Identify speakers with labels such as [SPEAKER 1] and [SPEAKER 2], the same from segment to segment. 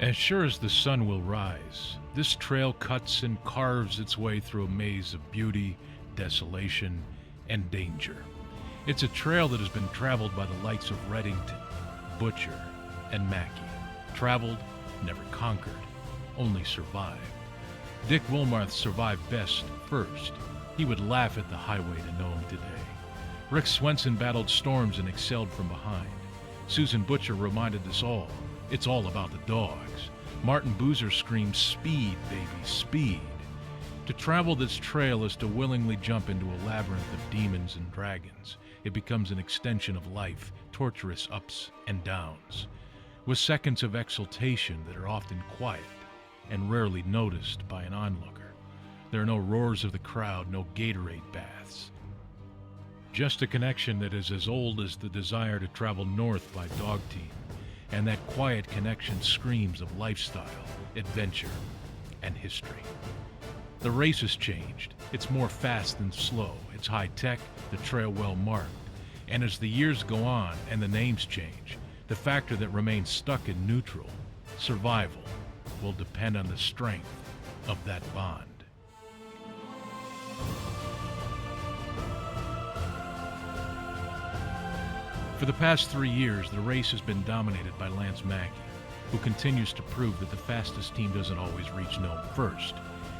[SPEAKER 1] As sure as the sun will rise, this trail cuts and carves its way through a maze of beauty, desolation, and danger. It's a trail that has been traveled by the likes of Reddington, Butcher, and Mackey. Traveled, never conquered, only survived. Dick Wilmarth survived best first. He would laugh at the highway to know him today. Rick Swenson battled storms and excelled from behind. Susan Butcher reminded us all, it's all about the dogs. Martin Boozer screams, "Speed, baby, speed." To travel this trail is to willingly jump into a labyrinth of demons and dragons. It becomes an extension of life, torturous ups and downs, with seconds of exultation that are often quiet and rarely noticed by an onlooker. There are no roars of the crowd, no Gatorade baths. Just a connection that is as old as the desire to travel north by dog team, and that quiet connection screams of lifestyle, adventure, and history. The race has changed. It's more fast than slow. It's high-tech, the trail well marked. And as the years go on and the names change, the factor that remains stuck in neutral, survival, will depend on the strength of that bond. For the past 3 years, the race has been dominated by Lance Mackey, who continues to prove that the fastest team doesn't always reach Nome first.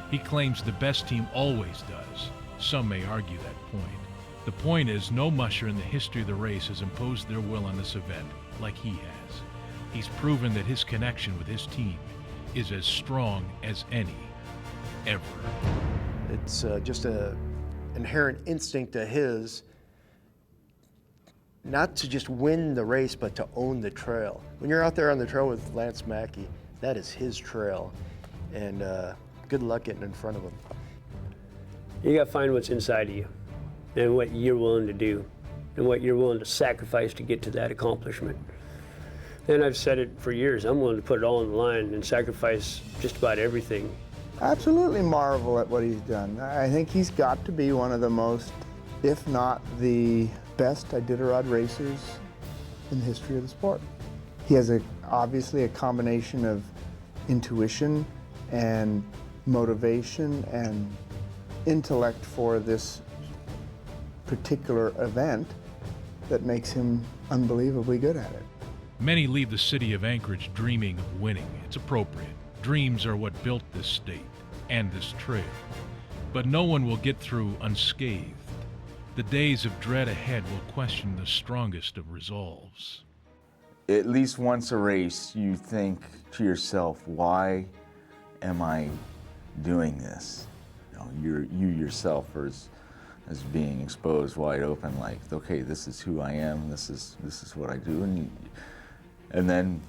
[SPEAKER 1] He claims the best team always does. Some may argue that point. The point is, no musher in the history of the race has imposed their will on this event like he has. He's proven that his connection with his team is as strong as any, ever.
[SPEAKER 2] It's just an inherent instinct of his, not to just win the race, but to own the trail. When you're out there on the trail with Lance Mackey, that is his trail, and good luck getting in front of him.
[SPEAKER 3] You gotta find what's inside of you and what you're willing to do and what you're willing to sacrifice to get to that accomplishment. And I've said it for years, I'm willing to put it all on the line and sacrifice just about everything.
[SPEAKER 4] Absolutely marvel at what he's done. I think he's got to be one of the most, if not the best Iditarod racers in the history of the sport. He has obviously a combination of intuition and motivation and intellect for this particular event that makes him unbelievably good at it.
[SPEAKER 1] Many leave the city of Anchorage dreaming of winning. It's appropriate. Dreams are what built this state and this trail. But no one will get through unscathed. The days of dread ahead will question the strongest of resolves.
[SPEAKER 5] At least once a race, you think to yourself, why am I doing this? You yourself are as being exposed wide open, like, okay, this is who I am, this is what I do, and then,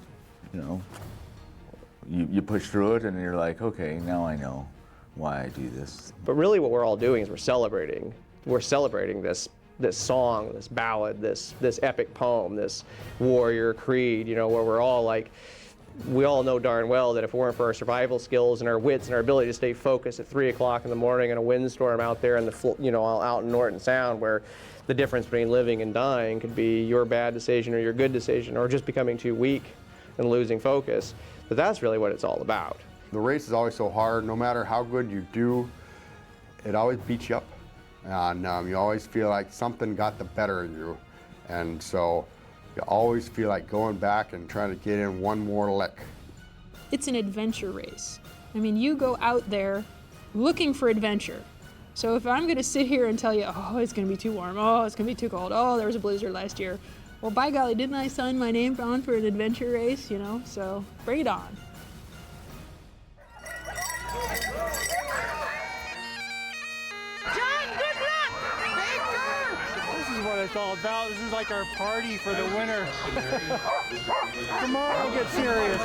[SPEAKER 5] you push through it, and you're like, okay, now I know why I do this.
[SPEAKER 6] But really, what we're all doing is we're celebrating. We're celebrating this song, this ballad, this epic poem, this warrior creed. Where we're all like, we all know darn well that if it weren't for our survival skills and our wits and our ability to stay focused at 3 o'clock in the morning in a windstorm out there in the, out in Norton Sound, where the difference between living and dying could be your bad decision or your good decision, or just becoming too weak and losing focus. But that's really what it's all about.
[SPEAKER 7] The race is always so hard. No matter how good you do, it always beats you up. And you always feel like something got the better of you. And so you always feel like going back and trying to get in one more lick.
[SPEAKER 8] It's an adventure race. I mean, you go out there looking for adventure. So if I'm gonna sit here and tell you, oh, it's gonna be too warm, oh, it's gonna be too cold, oh, there was a blizzard last year. Well, by golly, didn't I sign my name on for an adventure race, So bring it on.
[SPEAKER 9] What it's all about. This is like our party for the winter. Come on, get serious.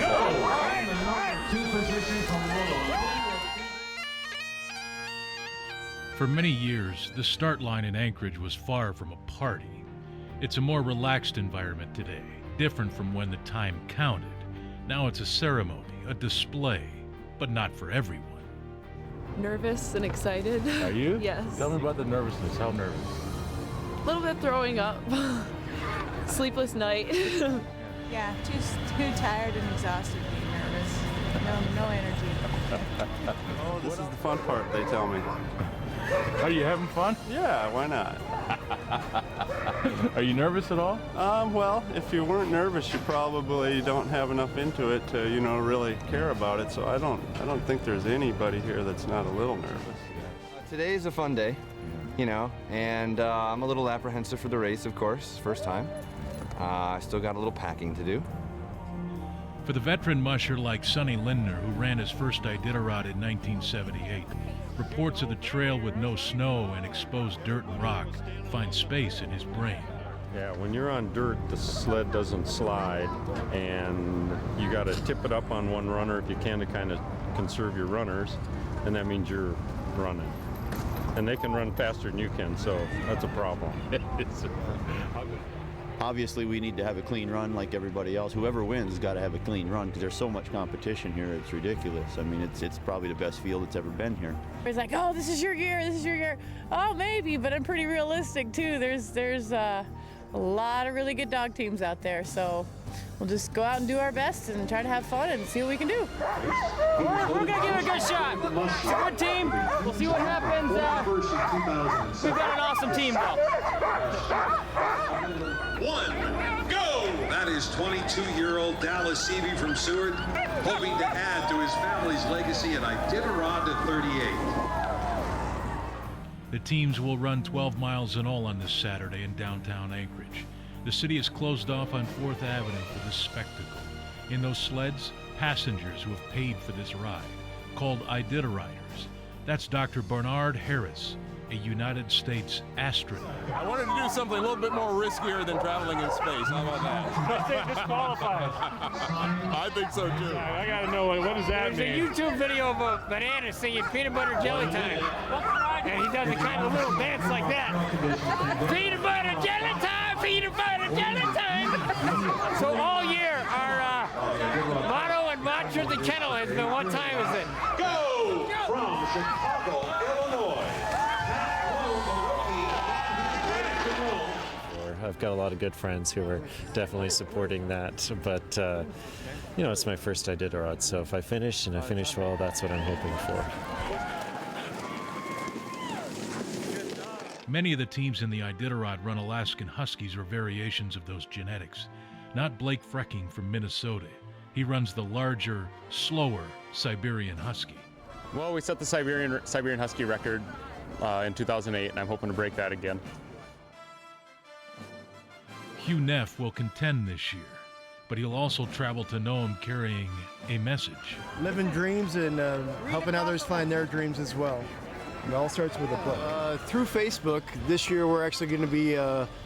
[SPEAKER 1] For many years, the start line in Anchorage was far from a party. It's a more relaxed environment today, different from when the time counted. Now it's a ceremony, a display, but not for everyone.
[SPEAKER 10] Nervous and excited.
[SPEAKER 11] Are you?
[SPEAKER 10] Yes.
[SPEAKER 11] Tell me about the nervousness. How nervous?
[SPEAKER 10] A little bit throwing up. Sleepless night.
[SPEAKER 12] Yeah, too tired and exhausted to be nervous.
[SPEAKER 10] No energy.
[SPEAKER 12] Oh, this is the fun part, they tell me.
[SPEAKER 11] Are you having fun?
[SPEAKER 12] Yeah, why not?
[SPEAKER 11] Are you nervous at all?
[SPEAKER 12] Well, if you weren't nervous, you probably don't have enough into it to, really care about it. So I don't think there's anybody here that's not a little nervous.
[SPEAKER 13] Today is a fun day, and I'm a little apprehensive for the race, of course, first time. I still got a little packing to do.
[SPEAKER 1] For the veteran musher like Sonny Lindner, who ran his first Iditarod in 1978, reports of the trail with no snow and exposed dirt and rock find space in his brain.
[SPEAKER 12] Yeah, when you're on dirt, the sled doesn't slide, and you got to tip it up on one runner if you can to kind of conserve your runners, and that means you're running. And they can run faster than you can, so that's a problem.
[SPEAKER 14] Obviously, we need to have a clean run like everybody else. Whoever wins has got to have a clean run because there's so much competition here. It's ridiculous. I mean, it's probably the best field that's ever been here.
[SPEAKER 10] It's like, oh, this is your year, this is your year. Oh, maybe, but I'm pretty realistic too. There's a lot of really good dog teams out there, so we'll just go out and do our best and try to have fun and see what we can do.
[SPEAKER 15] We're gonna give it a good shot. It's a good team. We'll see what happens. We've got an awesome team though.
[SPEAKER 16] One, go! That is 22-year-old Dallas Seavey from Seward, hoping to add to his family's legacy at Iditarod to 38.
[SPEAKER 1] The teams will run 12 miles in all on this Saturday in downtown Anchorage. The city is closed off on 4th Avenue for this spectacle. In those sleds, passengers who have paid for this ride, called Iditariders. That's Dr. Bernard Harris, a United States astronaut.
[SPEAKER 11] I wanted to do something a little bit more riskier than traveling in space. How about that?
[SPEAKER 9] I think disqualified.
[SPEAKER 11] I think so too.
[SPEAKER 9] I gotta know what does that mean?
[SPEAKER 15] There's a YouTube video of a banana singing peanut butter jelly time. And he does a kind of little dance like that. Peanut butter jelly time, peanut butter jelly time. So all year, our motto and mantra of the kennel has been, what time is it?
[SPEAKER 16] Go! From Chicago, Illinois.
[SPEAKER 17] I've got a lot of good friends who are definitely supporting that, but it's my first Iditarod, so if I finish and I finish well, that's what I'm hoping for.
[SPEAKER 1] Many of the teams in the Iditarod run Alaskan Huskies or variations of those genetics. Not Blake Frecking from Minnesota. He runs the larger, slower Siberian Husky.
[SPEAKER 18] Well, we set the Siberian Husky record in 2008, and I'm hoping to break that again.
[SPEAKER 1] Hugh Neff will contend this year, but he'll also travel to Nome carrying a message.
[SPEAKER 2] Living dreams and helping others find their dreams as well. It all starts with a book. Through Facebook, this year we're actually going to be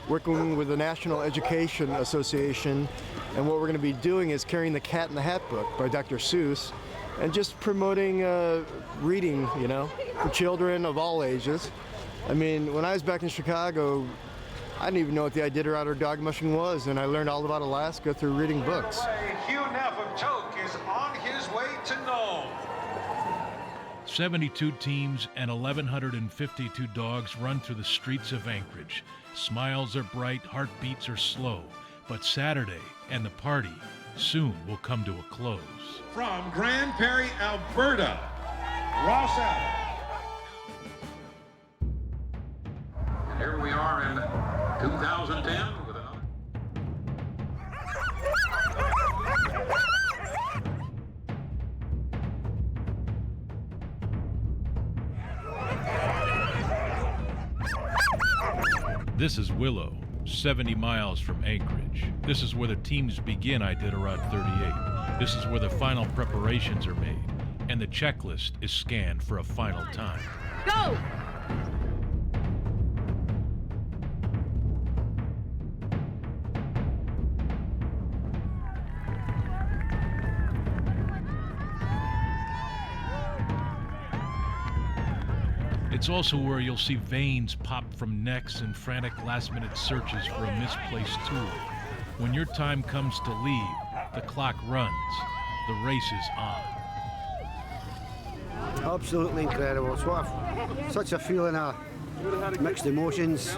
[SPEAKER 2] working with the National Education Association, and what we're going to be doing is carrying the Cat in the Hat book by Dr. Seuss, and just promoting reading, for children of all ages. I mean, when I was back in Chicago, I didn't even know what the Iditarod or dog mushing was, and I learned all about Alaska through reading books.
[SPEAKER 16] Hugh Neff of Toke is on his way to Nome.
[SPEAKER 1] 72 teams and 1,152 dogs run through the streets of Anchorage. Smiles are bright, heartbeats are slow, but Saturday and the party soon will come to a close.
[SPEAKER 16] From Grand Prairie, Alberta, Ross Allen. And here we are in 2010 with another.
[SPEAKER 1] This is Willow, 70 miles from Anchorage. This is where the teams begin Iditarod 38. This is where the final preparations are made, and the checklist is scanned for a final time.
[SPEAKER 15] Go!
[SPEAKER 1] It's also where you'll see veins pop from necks and frantic last-minute searches for a misplaced tool. When your time comes to leave, the clock runs. The race is on.
[SPEAKER 19] Absolutely incredible. It's such a feeling of mixed emotions.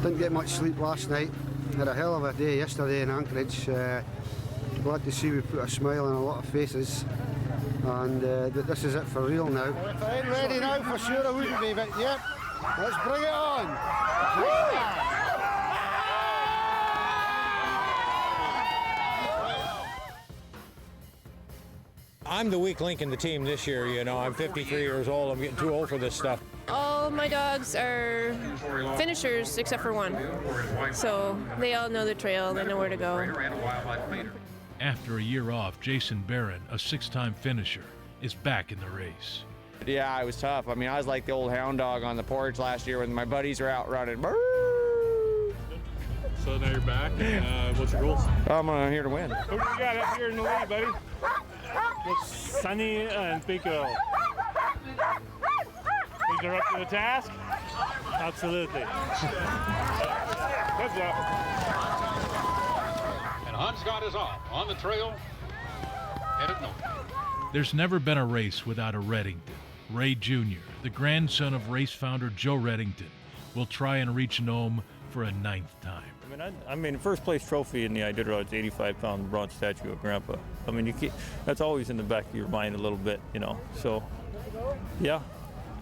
[SPEAKER 19] Didn't get much sleep last night. Had a hell of a day yesterday in Anchorage. Glad to see we put a smile on a lot of faces, and that this is it for real now. If I ain't ready now, for sure I wouldn't be, but yep, let's bring it on.
[SPEAKER 20] I'm the weak link in the team this year, you know. I'm 53 years old. I'm getting too old for this stuff.
[SPEAKER 21] All my dogs are finishers except for one. So they all know the trail, they know where to go.
[SPEAKER 1] After a year off, Jason Barron, a 6-time finisher, is back in the race.
[SPEAKER 22] Yeah, it was tough. I mean, I was like the old hound dog on the porch last year when my buddies were out running.
[SPEAKER 23] So now you're back. What's your goals?
[SPEAKER 22] I'm here to win.
[SPEAKER 23] Who do you got up here in the lead, buddy? It's Sonny and Pico. Think they're up to the task? Absolutely. Good job.
[SPEAKER 24] And Hans got his off on the trail, headed north.
[SPEAKER 1] There's never been a race without a Reddington. Ray Jr., the grandson of race founder Joe Reddington, will try and reach Nome for a 9th time.
[SPEAKER 23] I mean, first place trophy in the Iditarod is 85-pound bronze statue of Grandpa. I mean, that's always in the back of your mind a little bit, you know. So, yeah,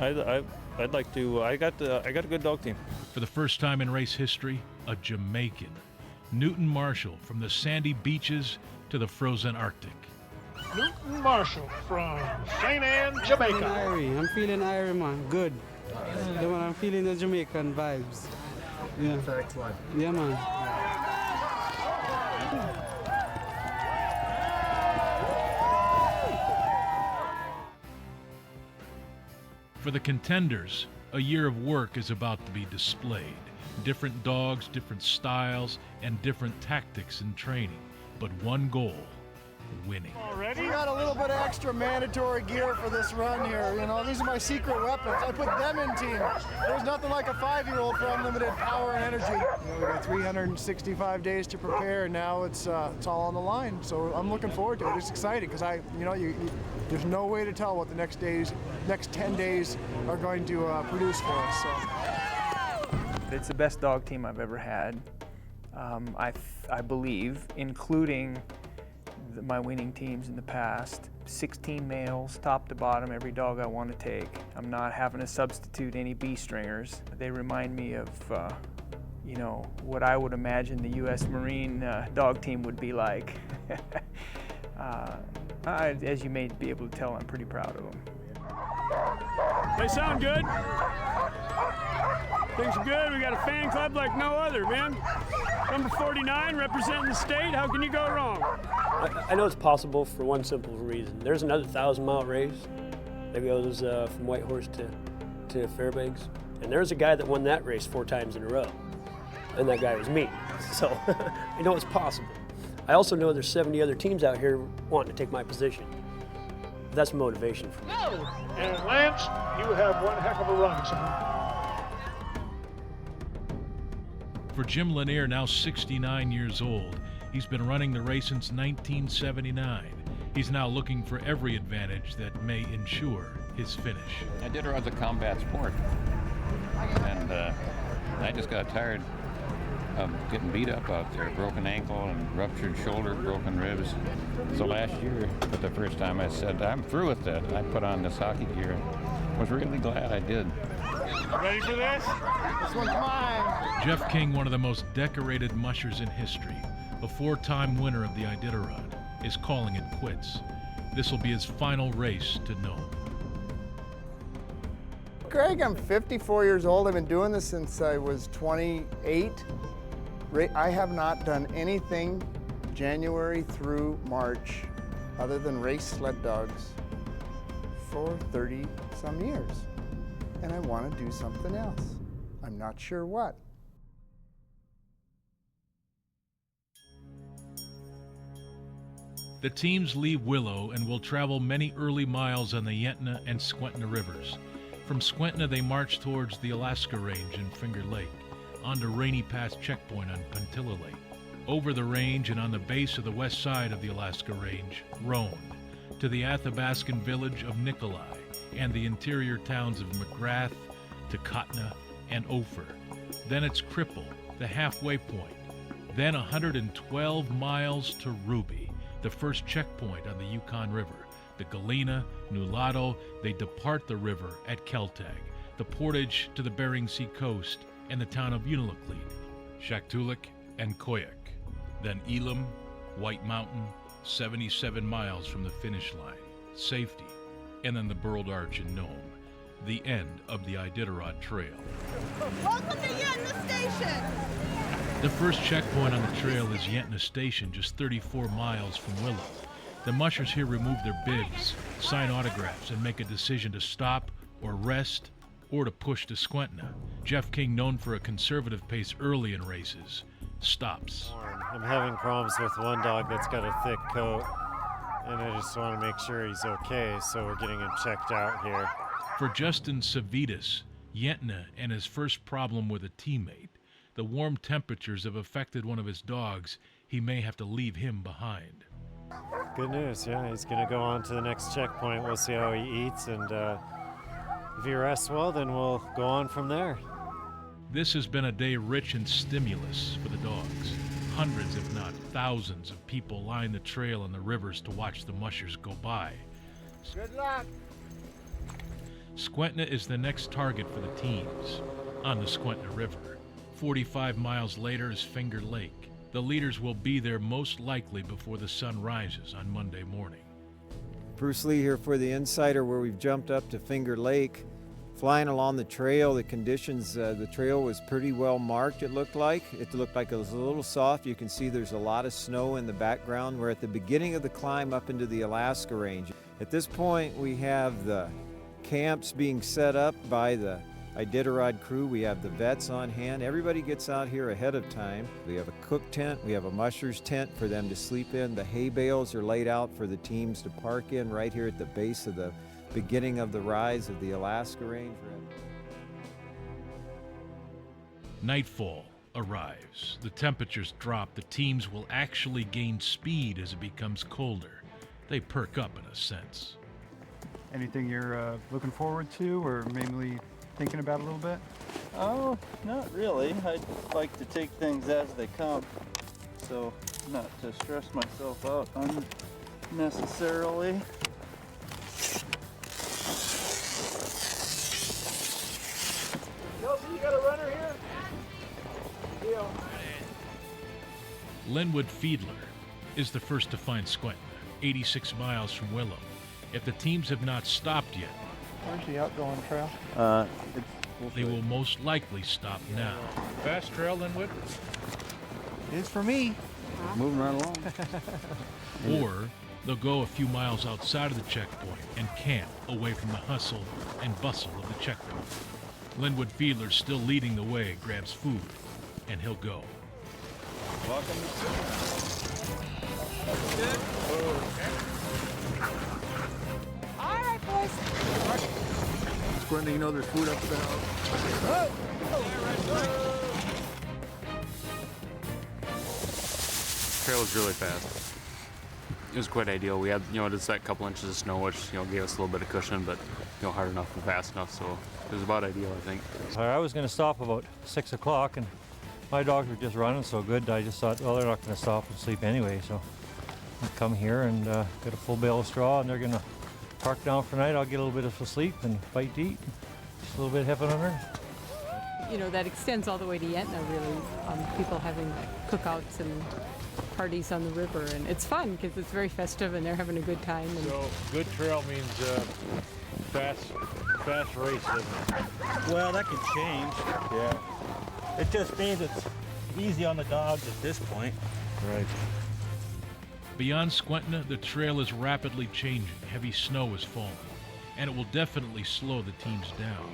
[SPEAKER 23] I'd like to. I got a good dog team.
[SPEAKER 1] For the first time in race history, a Jamaican, Newton Marshall, from the sandy beaches to the frozen Arctic.
[SPEAKER 23] Newton Marshall from St. Anne, Jamaica.
[SPEAKER 25] I'm feeling Irie, man. Good. I'm feeling the Jamaican vibes. Yeah.
[SPEAKER 2] Excellent.
[SPEAKER 25] Yeah, man.
[SPEAKER 1] For the contenders, a year of work is about to be displayed. Different dogs, different styles, and different tactics in training. But one goal, winning.
[SPEAKER 2] We got a little bit of extra mandatory gear for this run here. You know, these are my secret weapons. I put them in team. There's nothing like a 5-year-old for unlimited power and energy. You know, we got 365 days to prepare, and now it's all on the line. So I'm looking forward to it. It's exciting because there's no way to tell what the next 10 days are going to produce for us. So.
[SPEAKER 26] It's the best dog team I've ever had. I believe, including my winning teams in the past. 16 males, top to bottom, every dog I want to take. I'm not having to substitute any B-stringers. They remind me of, what I would imagine the U.S. Marine dog team would be like. As you may be able to tell, I'm pretty proud of them.
[SPEAKER 23] They sound good. Things are good. We got a fan club like no other, man. Number 49 representing the state. How can you go wrong?
[SPEAKER 3] I know it's possible for one simple reason. There's another 1,000-mile race that goes from Whitehorse to Fairbanks. And there's a guy that won that race 4 times in a row. And that guy was me. So I know it's possible. I also know there's 70 other teams out here wanting to take my position. That's motivation for me.
[SPEAKER 23] And Lance, you have one heck of a run, son.
[SPEAKER 1] For Jim Lanier, now 69 years old, he's been running the race since 1979. He's now looking for every advantage that may ensure his finish.
[SPEAKER 27] Iditarod's a combat sport, and I just got tired of getting beat up out there. Broken ankle and ruptured shoulder, broken ribs. So last year, for the first time, I said, I'm through with that. I put on this hockey gear. Was really glad I did.
[SPEAKER 23] Ready for this?
[SPEAKER 2] This one's mine.
[SPEAKER 1] Jeff King, one of the most decorated mushers in history, a 4-time winner of the Iditarod, is calling it quits. This will be his final race to Nome.
[SPEAKER 4] Greg, I'm 54 years old. I've been doing this since I was 28. I have not done anything January through March other than race sled dogs for 30-some years. And I want to do something else. I'm not sure what.
[SPEAKER 1] The teams leave Willow and will travel many early miles on the Yentna and Skwentna rivers. From Skwentna, they march towards the Alaska Range in Finger Lake, onto Rainy Pass checkpoint on Puntilla Lake, over the range and on the base of the west side of the Alaska Range, Roan, to the Athabascan village of Nikolai, and the interior towns of McGrath, Takotna, and Ophir. Then it's Cripple, the halfway point. Then 112 miles to Ruby, the first checkpoint on the Yukon River. The Galena, Nulato, they depart the river at Keltag, the portage to the Bering Sea coast, and the town of Unalakleet, Shaktoolik, and Koyuk. Then Elam, White Mountain, 77 miles from the finish line, safety, and then the Burled Arch in Nome, the end of the Iditarod Trail.
[SPEAKER 5] Welcome to Yentna Station!
[SPEAKER 1] The first checkpoint on the trail is Yentna Station, just 34 miles from Willow. The mushers here remove their bibs, sign autographs, and make a decision to stop or rest or to push to Squentna. Jeff King, known for a conservative pace early in races, stops.
[SPEAKER 17] I'm having problems with one dog that's got a thick coat, and I just want to make sure he's okay, so we're getting him checked out here.
[SPEAKER 1] For Justin Savitas, Yentna and his first problem with a teammate. The warm temperatures have affected one of his dogs. He may have to leave him behind.
[SPEAKER 17] Good news, yeah, he's going to go on to the next checkpoint. We'll see how he eats, and if he rests well, then we'll go on from there.
[SPEAKER 1] This has been a day rich in stimulus for the dogs. Hundreds, if not thousands, of people line the trail and the rivers to watch the mushers go by.
[SPEAKER 5] Good luck!
[SPEAKER 1] Squentna is the next target for the teams on the Squentna River. 45 miles later is Finger Lake. The leaders will be there most likely before the sun rises on Monday morning.
[SPEAKER 6] Bruce Lee here for the Insider, where we've jumped up to Finger Lake. Flying along the trail, the conditions, the trail was pretty well marked, it looked like. It looked like it was a little soft. You can see there's a lot of snow in the background. We're at the beginning of the climb up into the Alaska Range. At this point, we have the camps being set up by the Iditarod crew. We have the vets on hand. Everybody gets out here ahead of time. We have a cook tent. We have a musher's tent for them to sleep in. The hay bales are laid out for the teams to park in right here at the base of the beginning of the rise of the Alaska Range.
[SPEAKER 1] Nightfall arrives. The temperatures drop. The teams will actually gain speed as it becomes colder. They perk up in a sense.
[SPEAKER 7] Anything you're looking forward to or mainly thinking about a little bit?
[SPEAKER 8] Oh, not really. I'd like to take things as they come, so not to stress myself out unnecessarily.
[SPEAKER 5] Nelson, you got a runner here? Deal.
[SPEAKER 1] Linwood Fiedler is the first to find Squentna, 86 miles from Willow. If the teams have not stopped yet,
[SPEAKER 7] Where's the outgoing trail?
[SPEAKER 1] they will most likely stop now. Fast trail, Linwood?
[SPEAKER 7] It is for me.
[SPEAKER 8] Moving right along.
[SPEAKER 1] Or they'll go a few miles outside of the checkpoint and camp away from the hustle and bustle of the checkpoint. Linwood Fiedler's still leading the way, grabs food, and he'll go.
[SPEAKER 8] Welcome
[SPEAKER 5] All right, boys.
[SPEAKER 2] Squentna, you know there's food up there.
[SPEAKER 18] Trail was really fast. It was quite ideal. We had, just that couple inches of snow, which, gave us a little bit of cushion, but, hard enough and fast enough, so it was about ideal, I think.
[SPEAKER 23] I was going to stop about 6 o'clock, and my dogs were just running so good, I just thought, well, they're not going to stop and sleep anyway, so I come here and get a full bale of straw, and they're going to park down for the night. I'll get a little bit of sleep and bite to eat, just a little bit of heaven on earth.
[SPEAKER 12] That extends all the way to Yentna, really. People having cookouts and parties on the river, and it's fun because it's very festive and they're having a good time. And
[SPEAKER 13] so good trail means fast race, doesn't it?
[SPEAKER 8] Well, that could change.
[SPEAKER 13] Yeah.
[SPEAKER 8] It just means it's easy on the dogs at this point.
[SPEAKER 13] Right.
[SPEAKER 1] Beyond Squentna, the trail is rapidly changing. Heavy snow is falling, and it will definitely slow the teams down.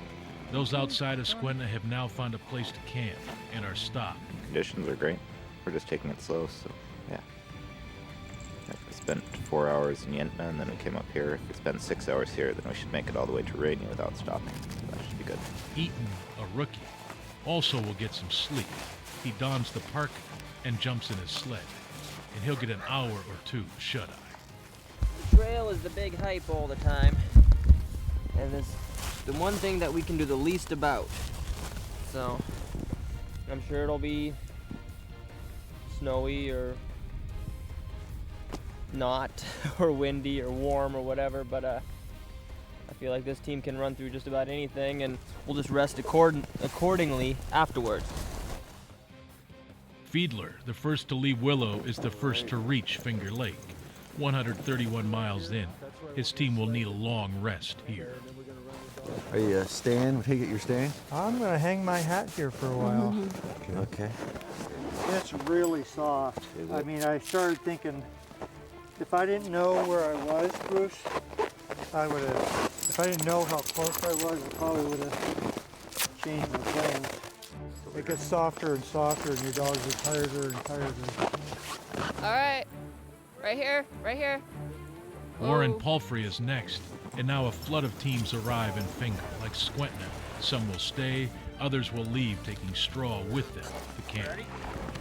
[SPEAKER 1] Those outside of Squentna have now found a place to camp and are stopped.
[SPEAKER 14] Conditions are great. We're just taking it slow, so yeah. We spent 4 hours in Yentna, and then we came up here. If we spend 6 hours here, then we should make it all the way to Rainy without stopping. So that should be good.
[SPEAKER 1] Eaton, a rookie, also will get some sleep. He dons the parka and jumps in his sled, and he'll get an hour or two shut-eye.
[SPEAKER 28] Trail is the big hype all the time, and it's the one thing that we can do the least about. So I'm sure it'll be snowy or not or windy or warm or whatever, but I feel like this team can run through just about anything, and we'll just rest accordingly afterwards.
[SPEAKER 1] Fiedler, the first to leave Willow, is the first to reach Finger Lake. 131 miles in, his team will need a long rest here.
[SPEAKER 9] Are you staying? Take it you're staying?
[SPEAKER 10] I'm going to hang my hat here for a while.
[SPEAKER 9] Okay.
[SPEAKER 10] It's really soft. I mean, I started thinking, if I didn't know where I was, Bruce, I would have, if I didn't know how close I was, I probably would have changed my plans. It gets softer and softer, and your dogs are tireder and tireder.
[SPEAKER 5] All right. Right here, right here.
[SPEAKER 1] Warren Palfrey is next, and now a flood of teams arrive in Finger, like Squentna. Some will stay, others will leave, taking straw with them to camp.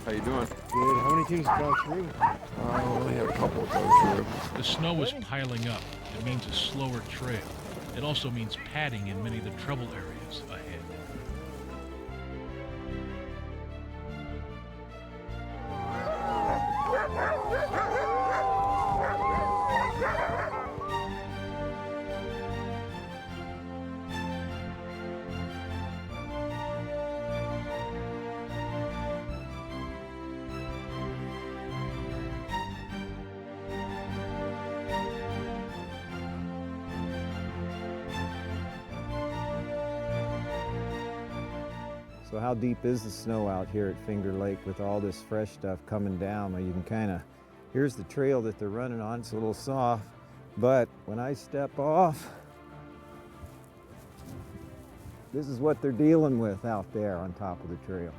[SPEAKER 9] How you doing?
[SPEAKER 10] Good. How many teams have gone through?
[SPEAKER 9] I only have a couple of those through.
[SPEAKER 1] The snow is piling up. It means a slower trail. It also means padding in many of the trouble areas ahead.
[SPEAKER 6] So how deep is the snow out here at Finger Lake with all this fresh stuff coming down? Well, you can kind of, here's the trail that they're running on. It's a little soft, but when I step off, this is what they're dealing with out there on top of the trail.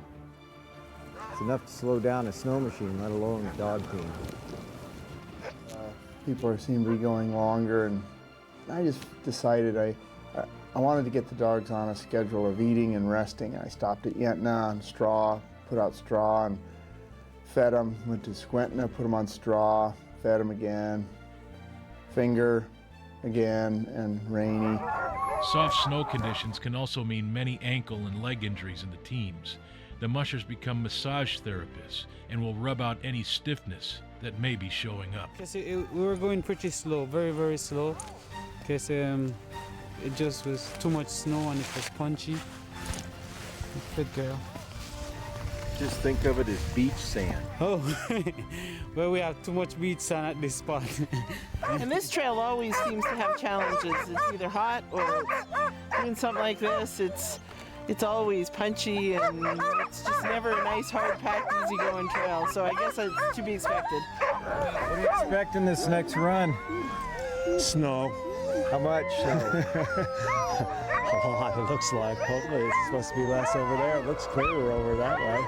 [SPEAKER 6] It's enough to slow down a snow machine, let alone a dog team.
[SPEAKER 4] People seem to be going longer, and I just decided I wanted to get the dogs on a schedule of eating and resting. I stopped at Yentna on straw, put out straw and fed them. Went to Squentna, put them on straw, fed them again. Finger again, and rainy.
[SPEAKER 1] Soft snow conditions can also mean many ankle and leg injuries in the teams. The mushers become massage therapists and will rub out any stiffness that may be showing up.
[SPEAKER 25] We were going pretty slow, very, very slow, because it just was too much snow and it was punchy. Good girl.
[SPEAKER 9] Just think of it as beach sand.
[SPEAKER 25] Oh, well, we have too much beach sand at this spot.
[SPEAKER 5] And this trail always seems to have challenges. It's either hot or doing something like this. It's always punchy, and it's just never a nice, hard-packed, easy-going trail. So I guess it's to be expected.
[SPEAKER 6] What are you expecting this next run?
[SPEAKER 10] Snow.
[SPEAKER 6] How much?
[SPEAKER 17] A lot, it looks like. Hopefully it's supposed to be less over there. It looks clearer over that way.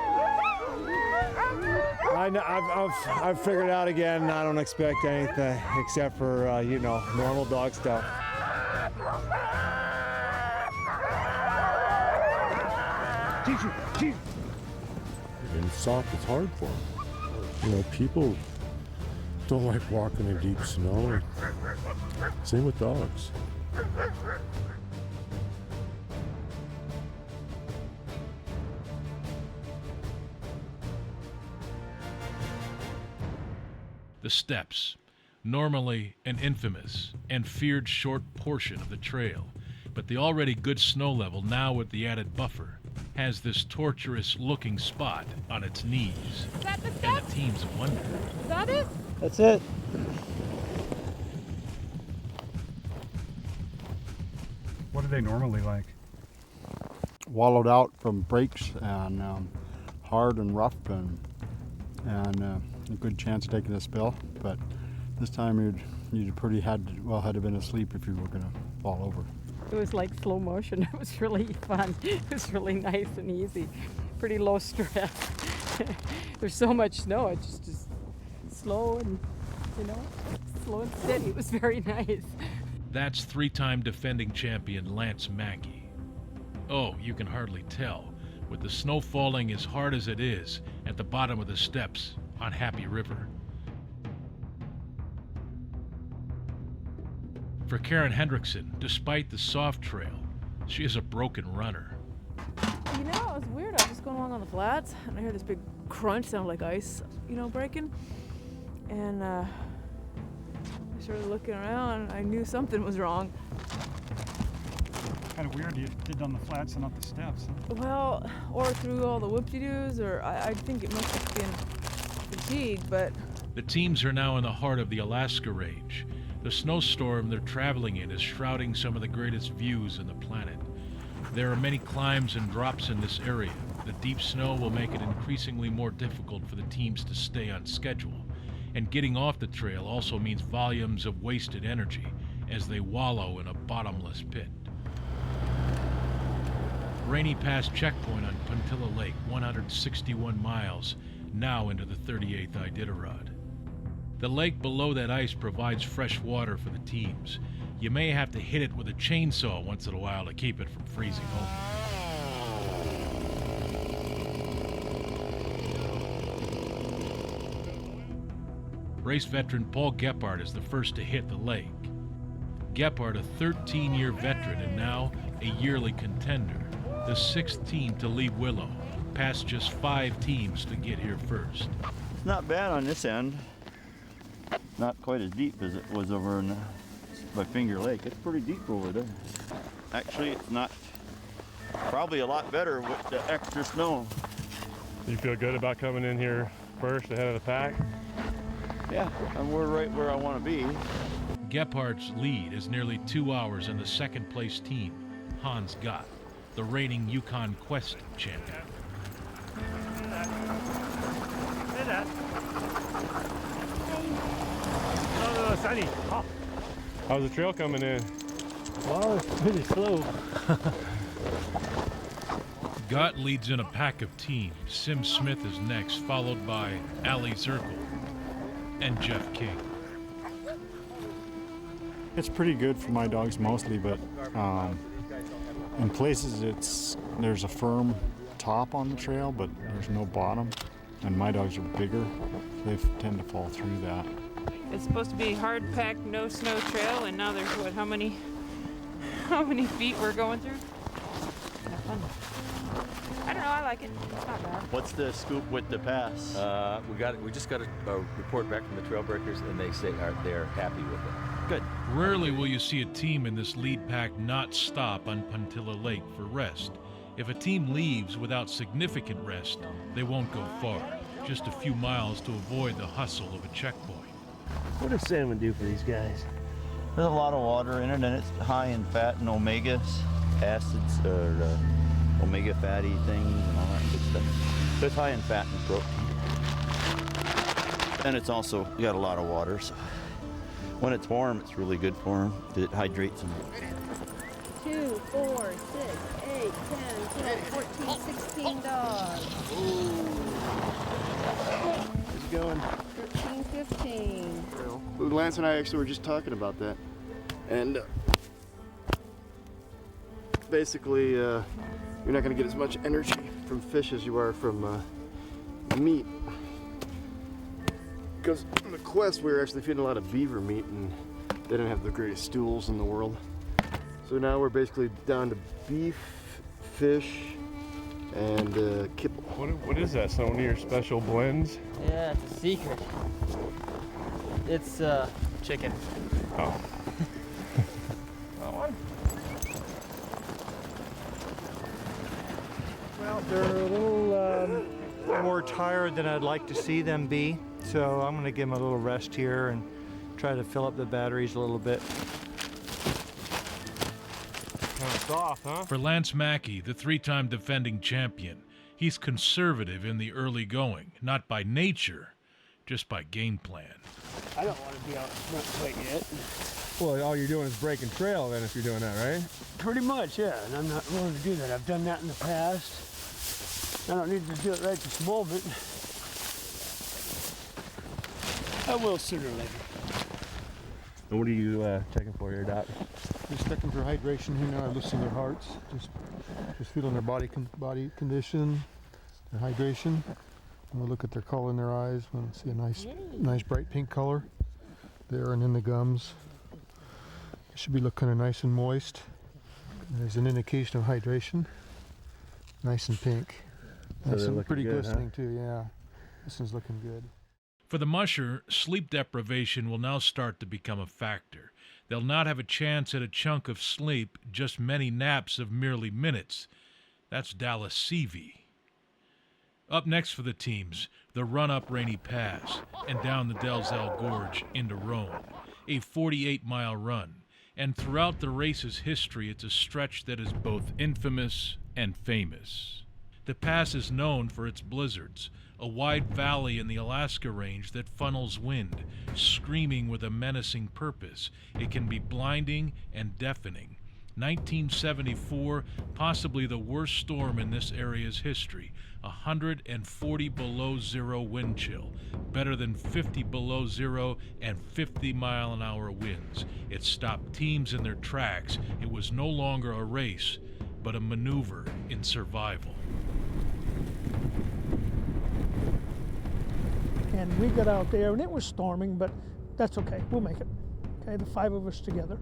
[SPEAKER 10] I've figured out again, I don't expect anything except for, normal dog stuff.
[SPEAKER 11] And it's soft, it's hard for them. People don't like walking in deep snow. Same with dogs.
[SPEAKER 1] The steps, normally an infamous and feared short portion of the trail, but the already good snow level, now with the added buffer, has this torturous looking spot on its knees.
[SPEAKER 5] Is that the
[SPEAKER 1] And
[SPEAKER 5] steps?
[SPEAKER 1] the teams wonder.
[SPEAKER 5] Is that it?
[SPEAKER 10] That's it.
[SPEAKER 7] What are they normally like?
[SPEAKER 11] Wallowed out from breaks and hard and rough and a good chance of taking a spill. But this time you'd pretty had to have been asleep if you were going to fall over.
[SPEAKER 12] It was like slow motion. It was really fun. It was really nice and easy. Pretty low stress. There's so much snow. It's just slow and, slow and steady. It was very nice.
[SPEAKER 1] That's three-time defending champion Lance Mackey. Oh, you can hardly tell, with the snow falling as hard as it is at the bottom of the steps on Happy River. For Karen Hendrickson, despite the soft trail, she is a broken runner.
[SPEAKER 15] It was weird. I was just going along on the flats, and I heard this big crunch, sound like ice, breaking. And started looking around, I knew something was wrong.
[SPEAKER 7] Kind of weird you did on the flats and not the steps. Huh?
[SPEAKER 15] Well, or through all the whoop-de-doos, or I think it must have been fatigue, but...
[SPEAKER 1] The teams are now in the heart of the Alaska Range. The snowstorm they're traveling in is shrouding some of the greatest views on the planet. There are many climbs and drops in this area. The deep snow will make it increasingly more difficult for the teams to stay on schedule. And getting off the trail also means volumes of wasted energy as they wallow in a bottomless pit. Rainy Pass checkpoint on Puntilla Lake, 161 miles, now into the 38th Iditarod. The lake below that ice provides fresh water for the teams. You may have to hit it with a chainsaw once in a while to keep it from freezing over. Race veteran Paul Gephardt is the first to hit the lake. Gephardt, a 13-year veteran and now a yearly contender, the 6th team to leave Willow, past just 5 teams to get here first.
[SPEAKER 8] It's not bad on this end. Not quite as deep as it was over in by Finger Lake. It's pretty deep over there. Actually, it's not. Probably a lot better with the extra snow.
[SPEAKER 13] You feel good about coming in here first ahead of the pack?
[SPEAKER 8] Yeah, and we're right where I want to be.
[SPEAKER 1] Gephardt's lead is nearly 2 hours in the second place team, Hans Gott, the reigning Yukon Quest champion.
[SPEAKER 13] Hey, Dad. No, Sonny. Oh. How's the trail coming in?
[SPEAKER 3] Well, it's pretty slow.
[SPEAKER 1] Gott leads in a pack of teams. Sim Smith is next, followed by Ali Zirkle and Jeff King.
[SPEAKER 11] It's pretty good for my dogs mostly, but in places there's a firm top on the trail, but there's no bottom, and my dogs are bigger. They tend to fall through that.
[SPEAKER 12] It's supposed to be hard packed, no snow trail, and now there's what? How many feet we're going through? Kind of fun. I don't know. I like it. It's not bad.
[SPEAKER 8] What's the scoop with the pass?
[SPEAKER 9] We just got a report back from the trail breakers, and they say they're happy with it.
[SPEAKER 8] Good.
[SPEAKER 1] Rarely will you see a team in this lead pack not stop on Puntilla Lake for rest. If a team leaves without significant rest, they won't go far, just a few miles to avoid the hustle of a checkpoint.
[SPEAKER 3] What does salmon do for these guys?
[SPEAKER 8] There's a lot of water in it, and it's high in fat and omegas, acids, or omega fatty things and all that good stuff. But it's high in fat and protein. And it's also got a lot of water, so when it's warm, it's really good for them. It hydrates them.
[SPEAKER 15] 2, 4, 6, 8, 10, 12, 14, 16 dogs.
[SPEAKER 2] How's it going?
[SPEAKER 15] 13, 15.
[SPEAKER 2] Lance and I actually were just talking about that. And basically, you're not going to get as much energy from fish as you are from meat. Because on the Quest, we were actually feeding a lot of beaver meat, and they didn't have the greatest stools in the world. So now we're basically down to beef, fish, and kibble.
[SPEAKER 13] What is that? Some of your special blends?
[SPEAKER 28] Yeah, it's a secret. It's chicken.
[SPEAKER 13] Oh.
[SPEAKER 28] That one?
[SPEAKER 10] Well, they're a little more tired than I'd like to see them be, so I'm going to give them a little rest here and try to fill up the batteries a little bit.
[SPEAKER 13] Kind of soft, huh?
[SPEAKER 1] For Lance Mackey, the 3-time defending champion, he's conservative in the early going, not by nature, just by game plan.
[SPEAKER 3] I don't want to be out front quite yet.
[SPEAKER 16] Well, all you're doing is breaking trail then if you're doing that, right?
[SPEAKER 3] Pretty much, yeah, and I'm not willing to do that. I've done that in the past. I don't need to do it right this moment. I will sooner or later.
[SPEAKER 16] And what are you checking for here, Doc?
[SPEAKER 11] Just checking for hydration here now. I listen to their hearts. Just feeling their body condition, their hydration. And we'll look at their color in their eyes. We'll see a nice bright pink color there and in the gums. It should be looking nice and moist. There's an indication of hydration. Nice and pink.
[SPEAKER 16] So
[SPEAKER 11] Nice and
[SPEAKER 16] looking
[SPEAKER 11] pretty
[SPEAKER 16] good,
[SPEAKER 11] glistening too, yeah. This one's looking good.
[SPEAKER 1] For the musher, sleep deprivation will now start to become a factor. They'll not have a chance at a chunk of sleep, just many naps of merely minutes. That's Dallas CV. Up next for the teams, the run-up Rainy Pass and down the Dalzell Gorge into Rhone, a 48-mile run. And throughout the race's history, it's a stretch that is both infamous and famous. The pass is known for its blizzards, a wide valley in the Alaska Range that funnels wind, screaming with a menacing purpose. It can be blinding and deafening. 1974, possibly the worst storm in this area's history, 140 below zero wind chill, better than 50 below zero and 50-mile-an-hour winds. It stopped teams in their tracks. It was no longer a race, but a maneuver in survival.
[SPEAKER 18] And we got out there, and it was storming, but that's okay. We'll make it. Okay, the 5 of us together.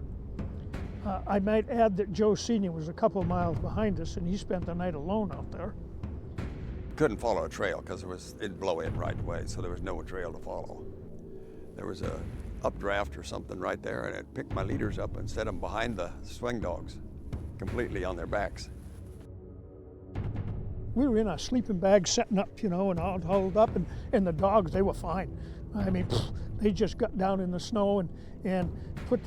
[SPEAKER 18] I might add that Joe Senior was a couple of miles behind us, and he spent the night alone out there.
[SPEAKER 19] Couldn't follow a trail because it'd blow in right away, so there was no trail to follow. There was a updraft or something right there, and it picked my leaders up and set them behind the swing dogs, completely on their backs.
[SPEAKER 18] We were in our sleeping bags setting up, you know, and all huddled up, and the dogs, they were fine. I mean, they just got down in the snow and put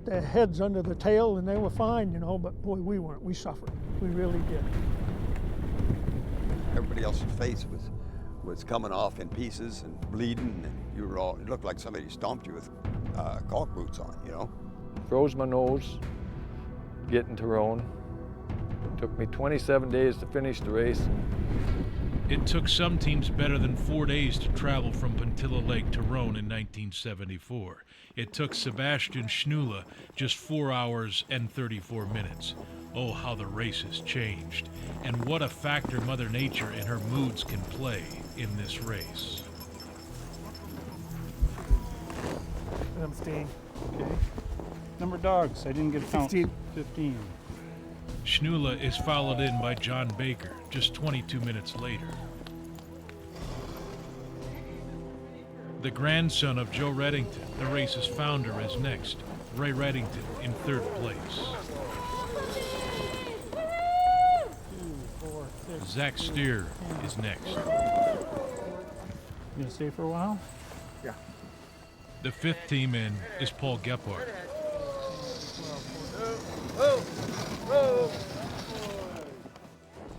[SPEAKER 18] their heads under the tail, and they were fine, you know, but boy, we weren't. We suffered. We really did.
[SPEAKER 19] Everybody else's face was coming off in pieces and bleeding, and it looked like somebody stomped you with caulk boots on, you know.
[SPEAKER 20] Froze my nose getting to Rhone. Took me 27 days to finish the race.
[SPEAKER 1] It took some teams better than 4 days to travel from Puntilla Lake to Rhone in 1974. It took Sebastian Schnuller just 4 hours and 34 minutes. Oh, how the race has changed, and what a factor Mother Nature and her moods can play in this race.
[SPEAKER 7] I'm staying. Okay. Number of dogs, I didn't get a count. 15.
[SPEAKER 1] Schnuller is followed in by John Baker just 22 minutes later. The grandson of Joe Reddington, the race's founder, is next. Ray Reddington in 3rd place. Zach Steer is next.
[SPEAKER 7] You gonna stay for a while?
[SPEAKER 11] Yeah.
[SPEAKER 1] The 5th team in is Paul Gephardt.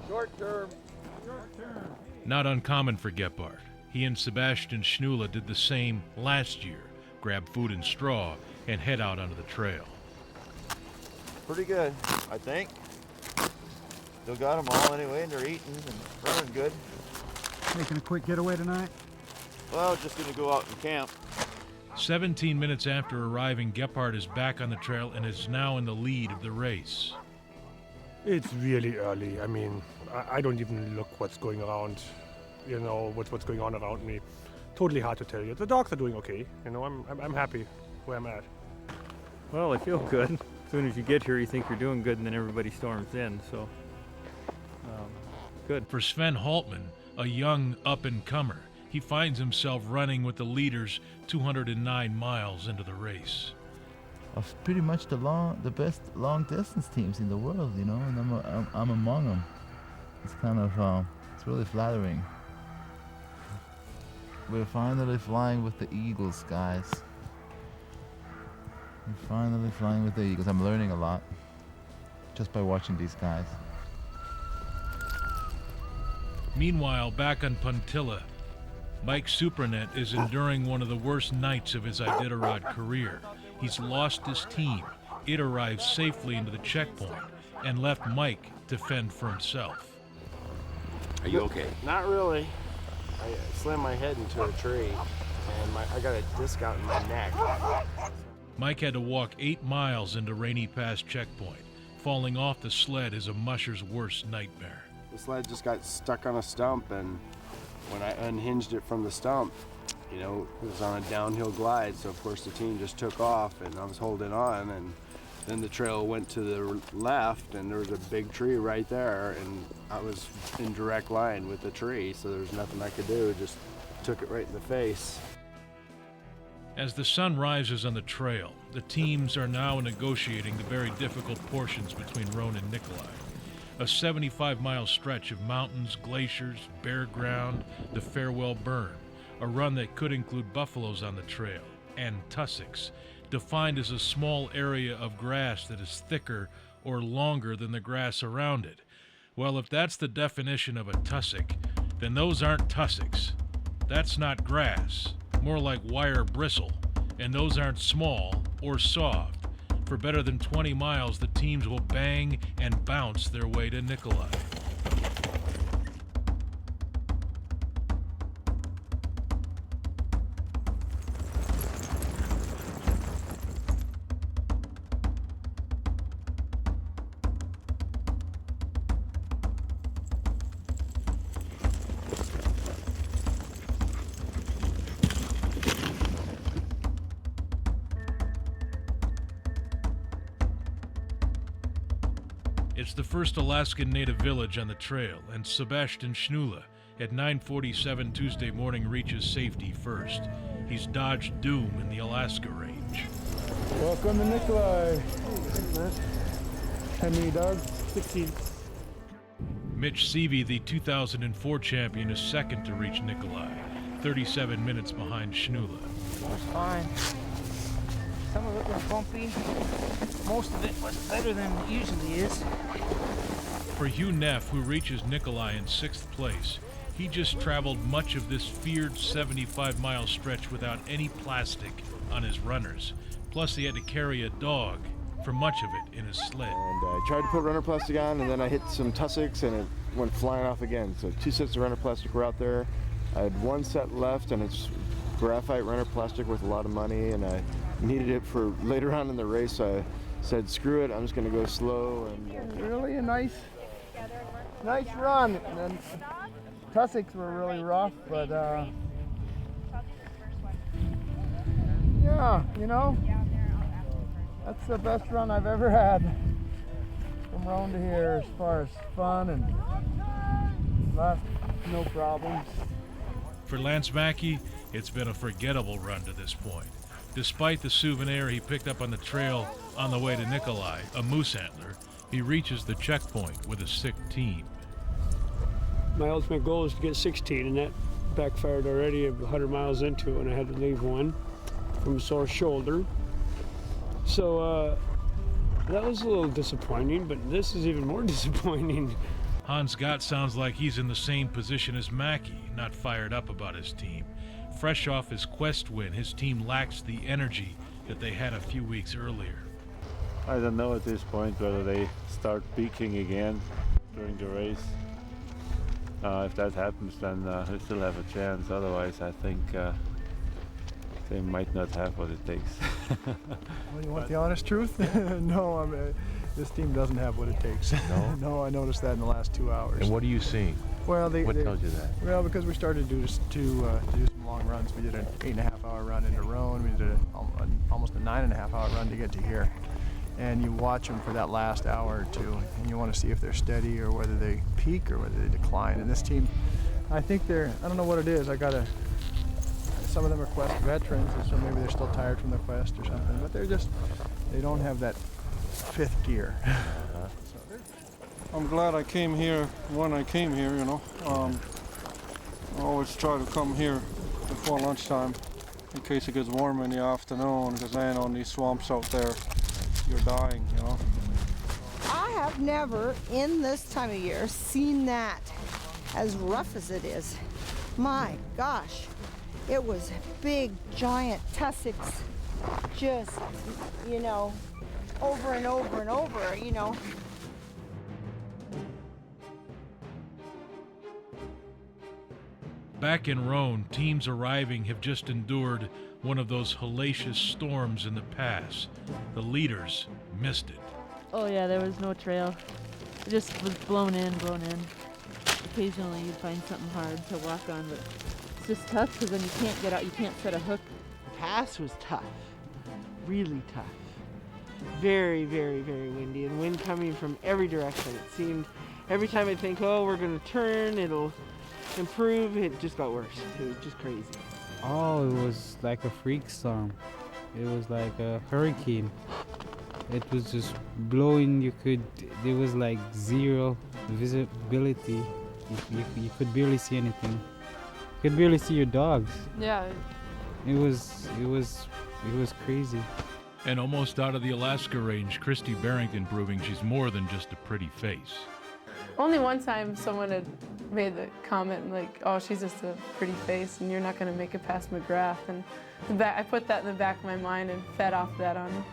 [SPEAKER 20] Short term.
[SPEAKER 1] Not uncommon for Gephardt. He and Sebastian Schnuller did the same last year, grab food and straw, and head out onto the trail.
[SPEAKER 8] Pretty good, I think. Still got them all anyway, and they're eating and running good.
[SPEAKER 7] Making a quick getaway tonight?
[SPEAKER 8] Well, just gonna go out and camp.
[SPEAKER 1] 17 minutes after arriving, Gephardt is back on the trail and is now in the lead of the race.
[SPEAKER 16] It's really early. I mean, I don't even look what's going around, you know, what's going on around me. Totally hard to tell you. The dogs are doing okay. You know, I'm happy where I'm at.
[SPEAKER 23] Well, I feel good. As soon as you get here, you think you're doing good, and then everybody storms in, so good.
[SPEAKER 1] For Sven Haltman, a young up-and-comer, he finds himself running with the leaders 209 miles into the race.
[SPEAKER 21] Of pretty much the best long-distance teams in the world, you know, and I'm among them. It's kind of, it's really flattering. We're finally flying with the Eagles, guys. We're finally flying with the Eagles. I'm learning a lot just by watching these guys.
[SPEAKER 1] Meanwhile, back on Puntilla, Mike Supranet is enduring one of the worst nights of his Iditarod career. He's lost his team. It arrived safely into the checkpoint and left Mike to fend for himself.
[SPEAKER 22] Are you okay? Not really. I slammed my head into a tree, and I got a disc out in my neck.
[SPEAKER 1] Mike had to walk 8 miles into Rainy Pass checkpoint. Falling off the sled is a musher's worst nightmare.
[SPEAKER 22] The sled just got stuck on a stump, and when I unhinged it from the stump, you know, it was on a downhill glide, so of course the team just took off, and I was holding on, and then the trail went to the left, and there was a big tree right there, and I was in direct line with the tree, so there was nothing I could do, just took it right in the face.
[SPEAKER 1] As the sun rises on the trail, the teams are now negotiating the very difficult portions between Roan and Nikolai. A 75-mile stretch of mountains, glaciers, bare ground, the Farewell Burn, a run that could include buffaloes on the trail, and tussocks, defined as a small area of grass that is thicker or longer than the grass around it. Well, if that's the definition of a tussock, then those aren't tussocks. That's not grass, more like wire bristle, and those aren't small or soft. For better than 20 miles, the teams will bang and bounce their way to Nikolai. It's the first Alaskan Native village on the trail, and Sebastian Schnula at 9:47 Tuesday morning reaches safety first. He's dodged doom in the Alaska range.
[SPEAKER 7] Welcome to Nikolai. How many dogs? 16.
[SPEAKER 1] Mitch Seavey, the 2004 champion, is second to reach Nikolai, 37 minutes behind Schnula.
[SPEAKER 4] It was fine. Some of it was bumpy. Most of it was better than it usually is.
[SPEAKER 1] For Hugh Neff, who reaches Nikolai in 6th place, he just traveled much of this feared 75-mile stretch without any plastic on his runners. Plus, he had to carry a dog for much of it in his sled.
[SPEAKER 2] And I tried to put runner plastic on, and then I hit some tussocks, and it went flying off again. So 2 sets of runner plastic were out there. I had 1 set left, and it's graphite runner plastic worth a lot of money, and I needed it for later on in the race. So I said, screw it, I'm just going to go slow. And
[SPEAKER 6] really a nice run. And then tussocks were really rough, but yeah, you know, that's the best run I've ever had from Roan to here as far as fun and no problems.
[SPEAKER 1] For Lance Mackey, it's been a forgettable run to this point. Despite the souvenir he picked up on the trail on the way to Nikolai, a moose antler, he reaches the checkpoint with a sick team.
[SPEAKER 3] My ultimate goal is to get 16, and that backfired already 100 miles into it, and I had to leave one from a sore shoulder. So that was a little disappointing, but this is even more disappointing.
[SPEAKER 1] Hans Gott sounds like he's in the same position as Mackey, not fired up about his team. Fresh off his quest win, his team lacks the energy that they had a few weeks earlier.
[SPEAKER 13] I don't know at this point whether they start peaking again during the race. If that happens, then they still have a chance. Otherwise, I think they might not have what it takes.
[SPEAKER 6] Well, you want the honest truth? No, this team doesn't have what it takes.
[SPEAKER 9] No?
[SPEAKER 6] No, I noticed that in the last 2 hours.
[SPEAKER 9] And what are you seeing?
[SPEAKER 6] Well,
[SPEAKER 9] what tells you that?
[SPEAKER 6] Well, because we started to do some long runs. We did an 8.5-hour run into Roan. We did almost a 9.5-hour run to get to here. And you watch them for that last hour or two, and you want to see if they're steady or whether they peak or whether they decline. And this team, I think I don't know what it is. Some of them are Quest veterans, so maybe they're still tired from the Quest or something, but they don't have that 5th gear.
[SPEAKER 14] I'm glad I came here when I came here, you know. I always try to come here before lunchtime in case it gets warm in the afternoon, because then on these swamps out there, you're dying, you know.
[SPEAKER 17] I have never, in this time of year, seen that as rough as it is. My gosh, it was big, giant tussocks, just, you know, over and over and over, you know.
[SPEAKER 1] Back in Roan, teams arriving have just endured one of those hellacious storms in the pass. The leaders missed it.
[SPEAKER 15] Oh yeah, there was no trail. It just was blown in. Occasionally you'd find something hard to walk on, but it's just tough because then you can't get out, you can't set a hook.
[SPEAKER 5] The pass was tough, really tough. Very, very, very windy, and wind coming from every direction. It seemed every time I think, oh, we're going to turn, it'll
[SPEAKER 4] improve, it just got worse. It was just crazy.
[SPEAKER 10] Oh, it was like a freak storm. It was like a hurricane. It was just blowing. There was like zero visibility. You could barely see anything. You could barely see your dogs.
[SPEAKER 15] Yeah.
[SPEAKER 10] It was crazy.
[SPEAKER 1] And almost out of the Alaska range, Christy Barrington proving she's more than just a pretty face.
[SPEAKER 12] Only one time someone had made the comment like, oh, she's just a pretty face and you're not going to make it past McGrath. And I put that in the back of my mind and fed off that on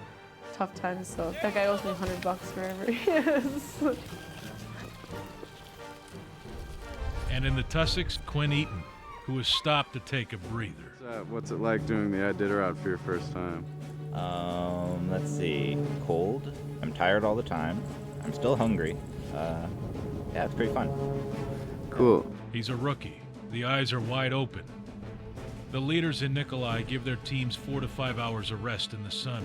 [SPEAKER 12] tough times. So that guy owes me $100 wherever he is.
[SPEAKER 1] And in the tussocks, Quinn Eaton, who was stopped to take a breather.
[SPEAKER 18] What's it like doing the Iditarod for your first time?
[SPEAKER 24] Let's see. Cold. I'm tired all the time. I'm still hungry. Yeah, it's pretty fun.
[SPEAKER 18] Cool.
[SPEAKER 1] He's a rookie. The eyes are wide open. The leaders in Nikolai give their teams 4 to 5 hours of rest in the sun,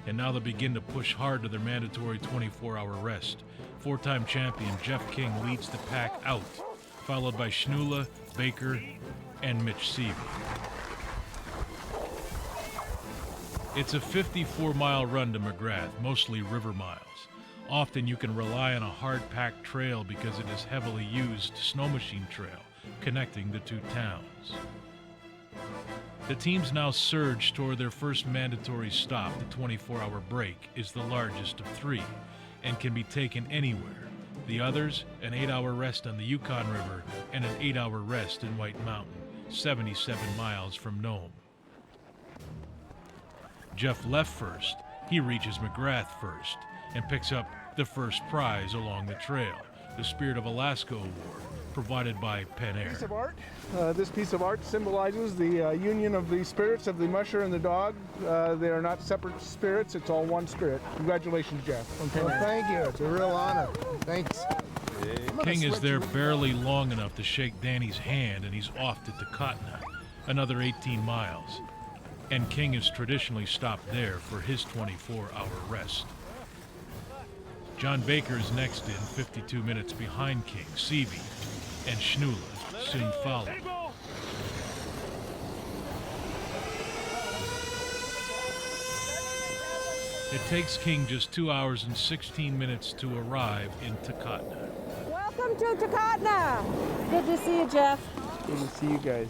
[SPEAKER 1] and now they begin to push hard to their mandatory 24-hour rest. 4-time champion Jeff King leads the pack out, followed by Schnula, Baker, and Mitch Seavey. It's a 54-mile run to McGrath, mostly river miles. Often you can rely on a hard-packed trail because it is heavily used snow machine trail connecting the two towns. The teams now surge toward their first mandatory stop. The 24-hour break is the largest of 3 and can be taken anywhere. The others, an 8-hour rest on the Yukon River and an 8-hour rest in White Mountain, 77 miles from Nome. Jeff left first. He reaches McGrath first and picks up the first prize along the trail, the Spirit of Alaska Award, provided by Penn Air.
[SPEAKER 25] Piece of art. This piece of art symbolizes the union of the spirits of the musher and the dog. They are not separate spirits, it's all one spirit. Congratulations, Jeff.
[SPEAKER 2] Okay, well, thank you. It's a real honor. Thanks.
[SPEAKER 1] King is there barely long enough to shake Danny's hand, and he's off to Takotna, another 18 miles. And King is traditionally stopped there for his 24-hour rest. John Baker is next in, 52 minutes behind King. Seavey and Schnula soon follow. It takes King just 2 hours and 16 minutes to arrive in Takotna.
[SPEAKER 17] Welcome to Takotna. Good to see you, Jeff.
[SPEAKER 25] Good to see you guys.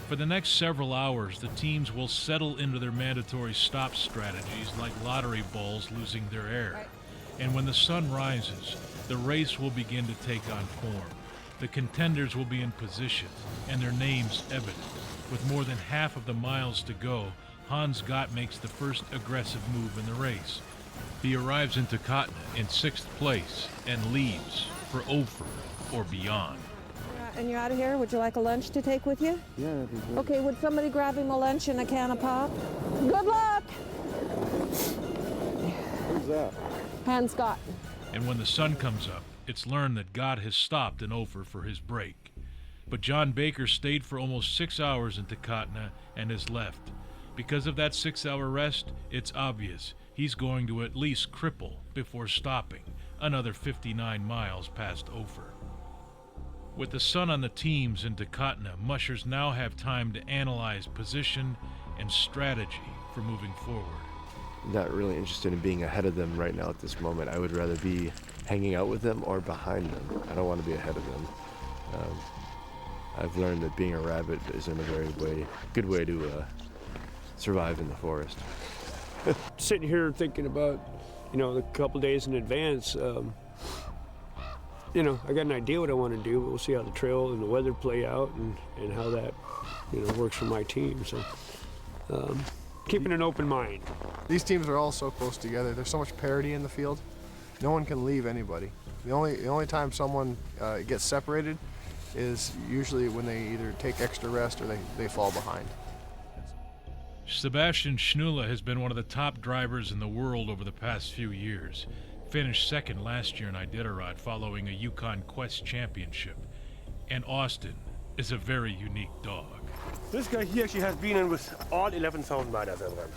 [SPEAKER 1] For the next several hours, the teams will settle into their mandatory stop strategies like lottery balls losing their air. And when the sun rises, the race will begin to take on form. The contenders will be in position and their names evident. With more than half of the miles to go, Hans Gott makes the first aggressive move in the race. He arrives in Takotna in 6th place and leaves for Ophir or beyond.
[SPEAKER 17] And you're out of here? Would you like a lunch to take with you?
[SPEAKER 18] Yeah, that'd be good.
[SPEAKER 17] Okay, would somebody grab him a lunch and a can of pop? Good luck!
[SPEAKER 18] Who's that?
[SPEAKER 17] Hans Gott.
[SPEAKER 1] And when the sun comes up, it's learned that Gott has stopped in Ophir for his break. But John Baker stayed for almost 6 hours in Takotna and has left. Because of that 6-hour rest, it's obvious he's going to at least cripple before stopping another 59 miles past Ophir. With the sun on the teams in Takotna, mushers now have time to analyze position and strategy for moving forward.
[SPEAKER 26] Not really interested in being ahead of them right now at this moment. I would rather be hanging out with them or behind them. I don't want to be ahead of them. I've learned that being a rabbit isn't a very good way to survive in the forest.
[SPEAKER 3] Sitting here thinking about, a couple days in advance, I got an idea what I want to do, but we'll see how the trail and the weather play out and how that, works for my team. So, keeping an open mind.
[SPEAKER 6] These teams are all so close together. There's so much parity in the field. No one can leave anybody. The only time someone gets separated is usually when they either take extra rest or they fall behind.
[SPEAKER 1] Sebastian Schnula has been one of the top drivers in the world over the past few years. Finished second last year in Iditarod following a Yukon Quest championship. And Austin is a very unique dog.
[SPEAKER 16] This guy here actually has been in with all 11,000 riders I've run.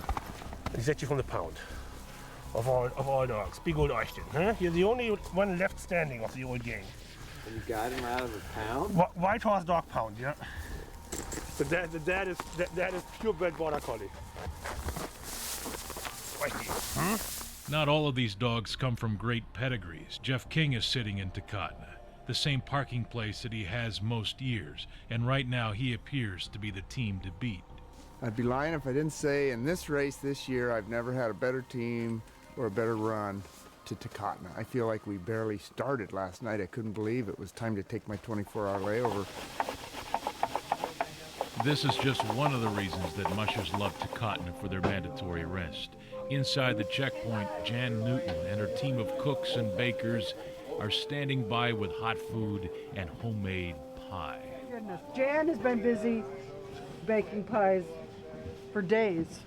[SPEAKER 16] Exactly from the pound. Of all dogs. Big old Austin. Huh? He's the only one left standing of the old gang.
[SPEAKER 22] And you got him out of a pound?
[SPEAKER 7] White horse dog pound, yeah. The dad is purebred border collie.
[SPEAKER 1] Not all of these dogs come from great pedigrees. Jeff King is sitting in Takatna, the same parking place that he has most years, and right now he appears to be the team to beat.
[SPEAKER 8] I'd be lying if I didn't say in this race this year I've never had a better team or a better run to Takatna. I feel like we barely started last night. I couldn't believe it was time to take my 24-hour layover.
[SPEAKER 1] This is just one of the reasons that mushers love Takatna for their mandatory rest. Inside the checkpoint, Jan Newton and her team of cooks and bakers are standing by with hot food and homemade pie.
[SPEAKER 11] Goodness, Jan has been busy baking pies for days.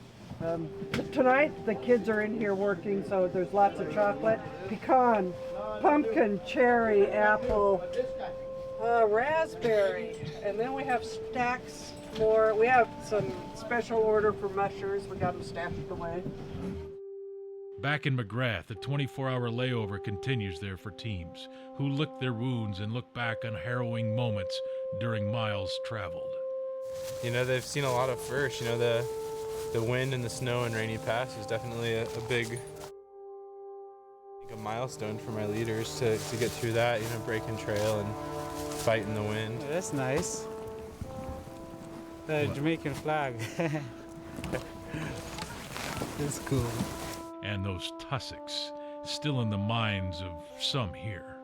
[SPEAKER 11] Tonight the kids are in here working, so there's lots of chocolate, pecan, pumpkin, cherry, apple, raspberry, and then we have stacks more. We have some special order for mushers. We got them stacked away.
[SPEAKER 1] Back in McGrath, the 24-hour layover continues there for teams who lick their wounds and look back on harrowing moments during miles traveled.
[SPEAKER 19] You know, they've seen a lot of firsts. You know, the wind and the snow and rainy pass is definitely a big milestone for my leaders to get through that, you know, breaking trail and fighting the wind.
[SPEAKER 10] Oh, that's nice. The Jamaican flag. That's cool.
[SPEAKER 1] And those tussocks, still in the minds of some here.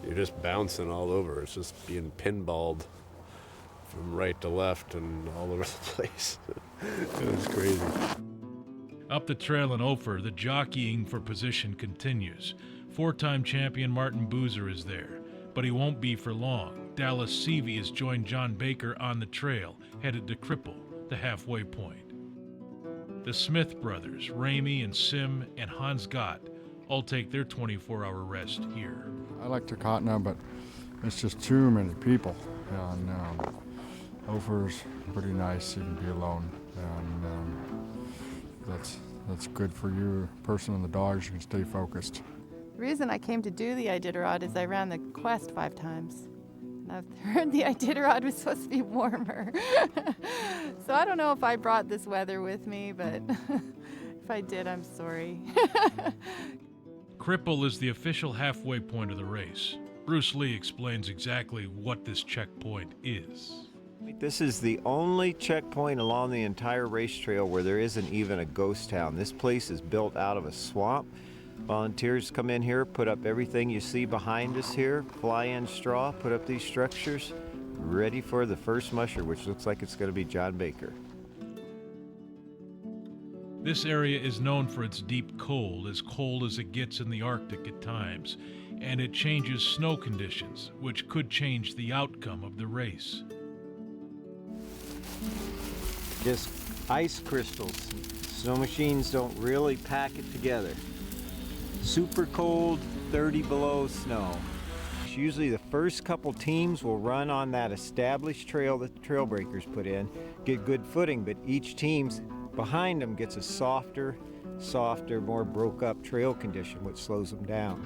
[SPEAKER 20] You're just bouncing all over. It's just being pinballed from right to left and all over the place. It was crazy.
[SPEAKER 1] Up the trail in Ophir, the jockeying for position continues. Four-time champion Martin Boozer is there, but he won't be for long. Dallas Seavey has joined John Baker on the trail, headed to Cripple, the halfway point. The Smith brothers, Ramey and Sim and Hans Gott, all take their 24-hour rest here.
[SPEAKER 21] I like Takatna, but it's just too many people. And Ophir's pretty nice. You can be alone, and that's good for you, person and the dogs. You can stay focused.
[SPEAKER 23] The reason I came to do the Iditarod is I ran the quest 5 times. I've heard the Iditarod was supposed to be warmer. So I don't know if I brought this weather with me, but if I did, I'm sorry.
[SPEAKER 1] Cripple is the official halfway point of the race. Bruce Lee explains exactly what this checkpoint is.
[SPEAKER 27] This is the only checkpoint along the entire race trail where there isn't even a ghost town. This place is built out of a swamp. Volunteers come in here, put up everything you see behind us here, fly-in straw, put up these structures, ready for the first musher, which looks like it's going to be John Baker.
[SPEAKER 1] This area is known for its deep cold as it gets in the Arctic at times, and it changes snow conditions, which could change the outcome of the race.
[SPEAKER 27] Just ice crystals. Snow machines don't really pack it together. Super cold, 30 below snow. Usually the first couple teams will run on that established trail that the trail breakers put in, get good footing, but each team's behind them gets a softer, more broke up trail condition, which slows them down.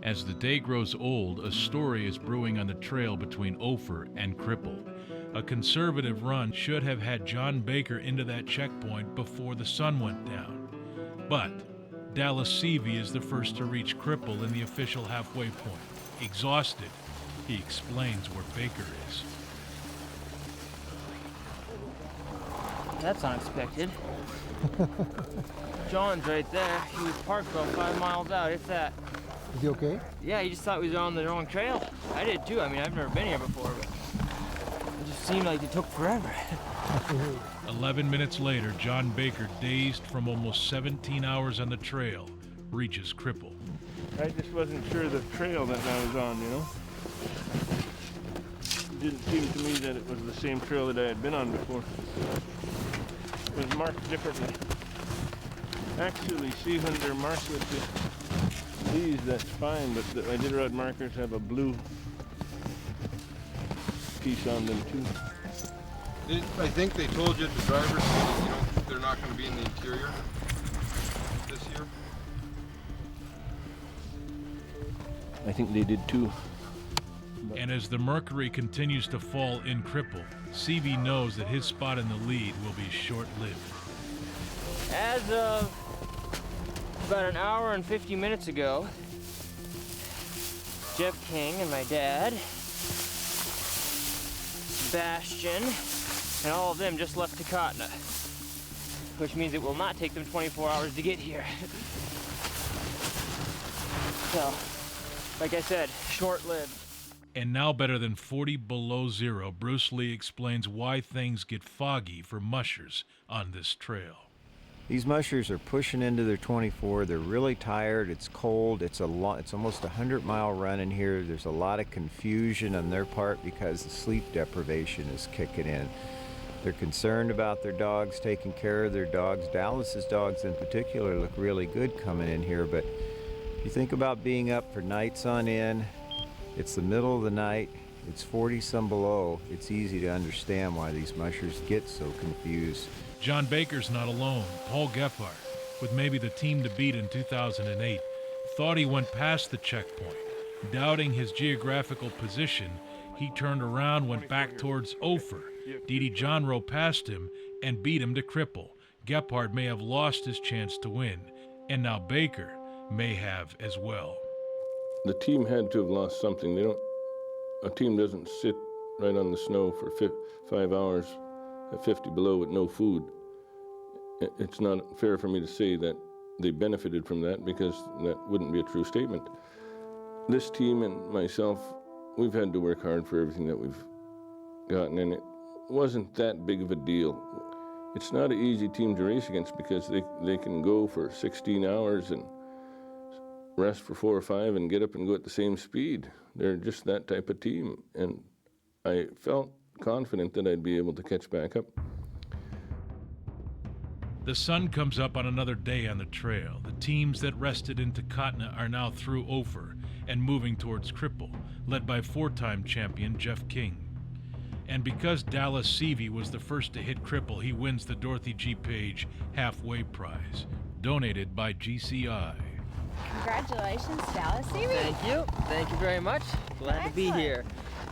[SPEAKER 1] As the day grows old, a story is brewing on the trail between Ophir and Cripple. A conservative run should have had John Baker into that checkpoint before the sun went down. But Dallas Seavey is the first to reach Cripple in the official halfway point. Exhausted, he explains where Baker is.
[SPEAKER 4] That's unexpected. John's right there. He was parked about 5 miles out, if that.
[SPEAKER 28] Is he okay?
[SPEAKER 4] Yeah, he just thought we was on the wrong trail. I did too. I mean, I've never been here before, but it just seemed like it took forever.
[SPEAKER 1] 11 minutes later, John Baker, dazed from almost 17 hours on the trail, reaches Cripple.
[SPEAKER 14] I just wasn't sure of the trail that I was on, you know? It didn't seem to me that it was the same trail that I had been on before. It was marked differently. Actually, see, when they're marked with these, that's fine, but the Iditarod markers have a blue piece on them too.
[SPEAKER 29] I think they told you at the driver's seat, they're not going to be in the interior this year.
[SPEAKER 14] I think they did too.
[SPEAKER 1] And as the mercury continues to fall in Cripple, Seavey knows that his spot in the lead will be short-lived.
[SPEAKER 2] As of about an hour and 50 minutes ago, Jeff King and my dad, Sebastian, and all of them just left Takatna, which means it will not take them 24 hours to get here. So, like I said, short-lived.
[SPEAKER 1] And now better than 40 below zero, Bruce Lee explains why things get foggy for mushers on this trail.
[SPEAKER 27] These mushers are pushing into their 24. They're really tired. It's cold. It's almost a 100-mile run in here. There's a lot of confusion on their part because the sleep deprivation is kicking in. They're concerned about their dogs, taking care of their dogs. Dallas's dogs in particular look really good coming in here, but if you think about being up for nights on end, it's the middle of the night, it's 40 some below, it's easy to understand why these mushers get so confused.
[SPEAKER 1] John Baker's not alone. Paul Gephardt, with maybe the team to beat in 2008, thought he went past the checkpoint. Doubting his geographical position, he turned around, went back towards Ophir. Didi Johnroe passed him and beat him to Cripple. Gephardt may have lost his chance to win, and now Baker may have as well.
[SPEAKER 5] The team had to have lost something. A team doesn't sit right on the snow for 5 hours at 50 below with no food. It's not fair for me to say that they benefited from that, because that wouldn't be a true statement. This team and myself, we've had to work hard for everything that we've gotten, and it wasn't that big of a deal. It's not an easy team to race against, because they can go for 16 hours and rest for 4 or 5 and get up and go at the same speed. They're just that type of team, and I felt confident that I'd be able to catch back up.
[SPEAKER 1] The sun comes up on another day on the trail. The teams that rested in Takatna are now through Ophir and moving towards Cripple, led by 4-time champion Jeff King. And because Dallas Seavey was the first to hit Cripple, he wins the Dorothy G. Page Halfway Prize, donated by GCI.
[SPEAKER 9] Congratulations, Dallas Seavey.
[SPEAKER 2] Thank you. Thank you very much. Glad to be here.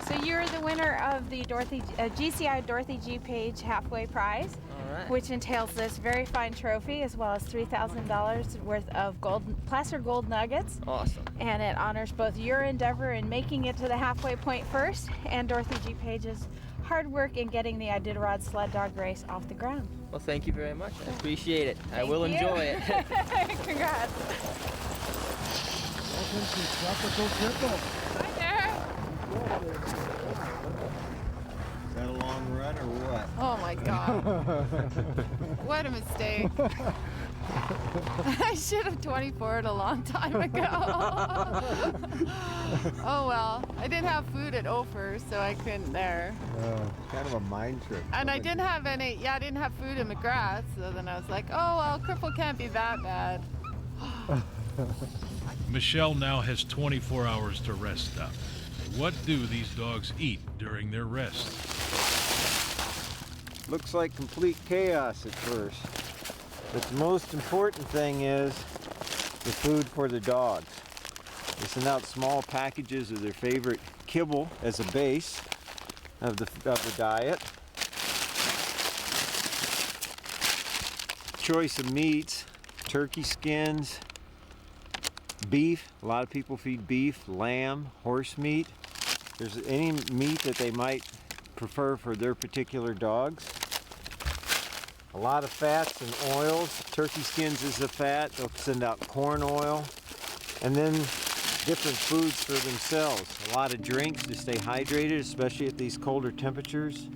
[SPEAKER 9] So you're the winner of the GCI Dorothy G. Page Halfway Prize, which entails this very fine trophy as well as $3,000 worth of placer gold nuggets.
[SPEAKER 2] Awesome.
[SPEAKER 9] And it honors both your endeavor in making it to the halfway point first and Dorothy G. Page's hard work in getting the Iditarod sled dog race off the ground.
[SPEAKER 2] Well, thank you very much. I appreciate it. I will enjoy it.
[SPEAKER 9] Congrats.
[SPEAKER 21] Welcome to Tropical Cripple.
[SPEAKER 9] Hi there.
[SPEAKER 27] Is that a long run or what?
[SPEAKER 23] Oh my God. What a mistake. I should have 24'd a long time ago. Oh well, I didn't have food at Ophir, so I couldn't there.
[SPEAKER 27] Kind of a mind trip.
[SPEAKER 23] And I didn't have I didn't have food in McGrath, so then I was like, oh well, Cripple can't be that bad.
[SPEAKER 1] Michelle now has 24 hours to rest up. What do these dogs eat during their rest?
[SPEAKER 27] Looks like complete chaos at first. But the most important thing is the food for the dogs. They send out small packages of their favorite kibble as a base of the diet. Choice of meats, turkey skins, beef. A lot of people feed beef, lamb, horse meat. There's any meat that they might prefer for their particular dogs. A lot of fats and oils. Turkey skins is the fat. They'll send out corn oil. And then different foods for themselves. A lot of drinks to stay hydrated, especially at these colder temperatures.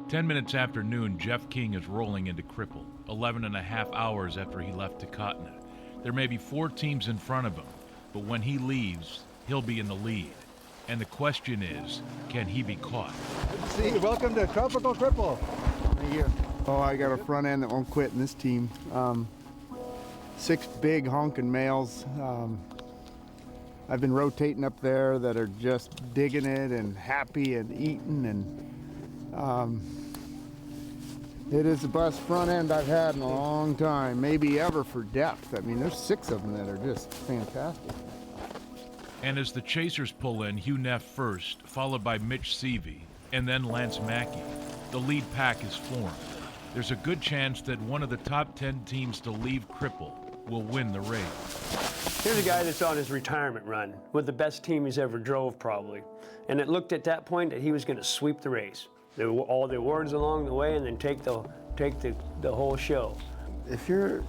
[SPEAKER 1] 10 minutes after noon, Jeff King is rolling into Cripple, 11 and a half hours after he left Takatna. There may be 4 teams in front of him, but when he leaves, he'll be in the lead. And the question is, can he be caught?
[SPEAKER 21] Good to see you. Welcome to Tropical Cripple.
[SPEAKER 8] Thank you. Oh, I got a front end that won't quit in this team. 6 big honking males. I've been rotating up there that are just digging it and happy and eating, and it is the best front end I've had in a long time, maybe ever for depth. I mean, there's 6 of them that are just fantastic.
[SPEAKER 1] And as the chasers pull in, Hugh Neff first, followed by Mitch Seavey, and then Lance Mackey. The lead pack is formed. There's a good chance that one of the top 10 teams to leave Cripple will win the race.
[SPEAKER 3] Here's a guy that's on his retirement run with the best team he's ever drove, probably. And it looked at that point that he was going to sweep the race. There were all the awards along the way and then take the whole show.
[SPEAKER 12] If you're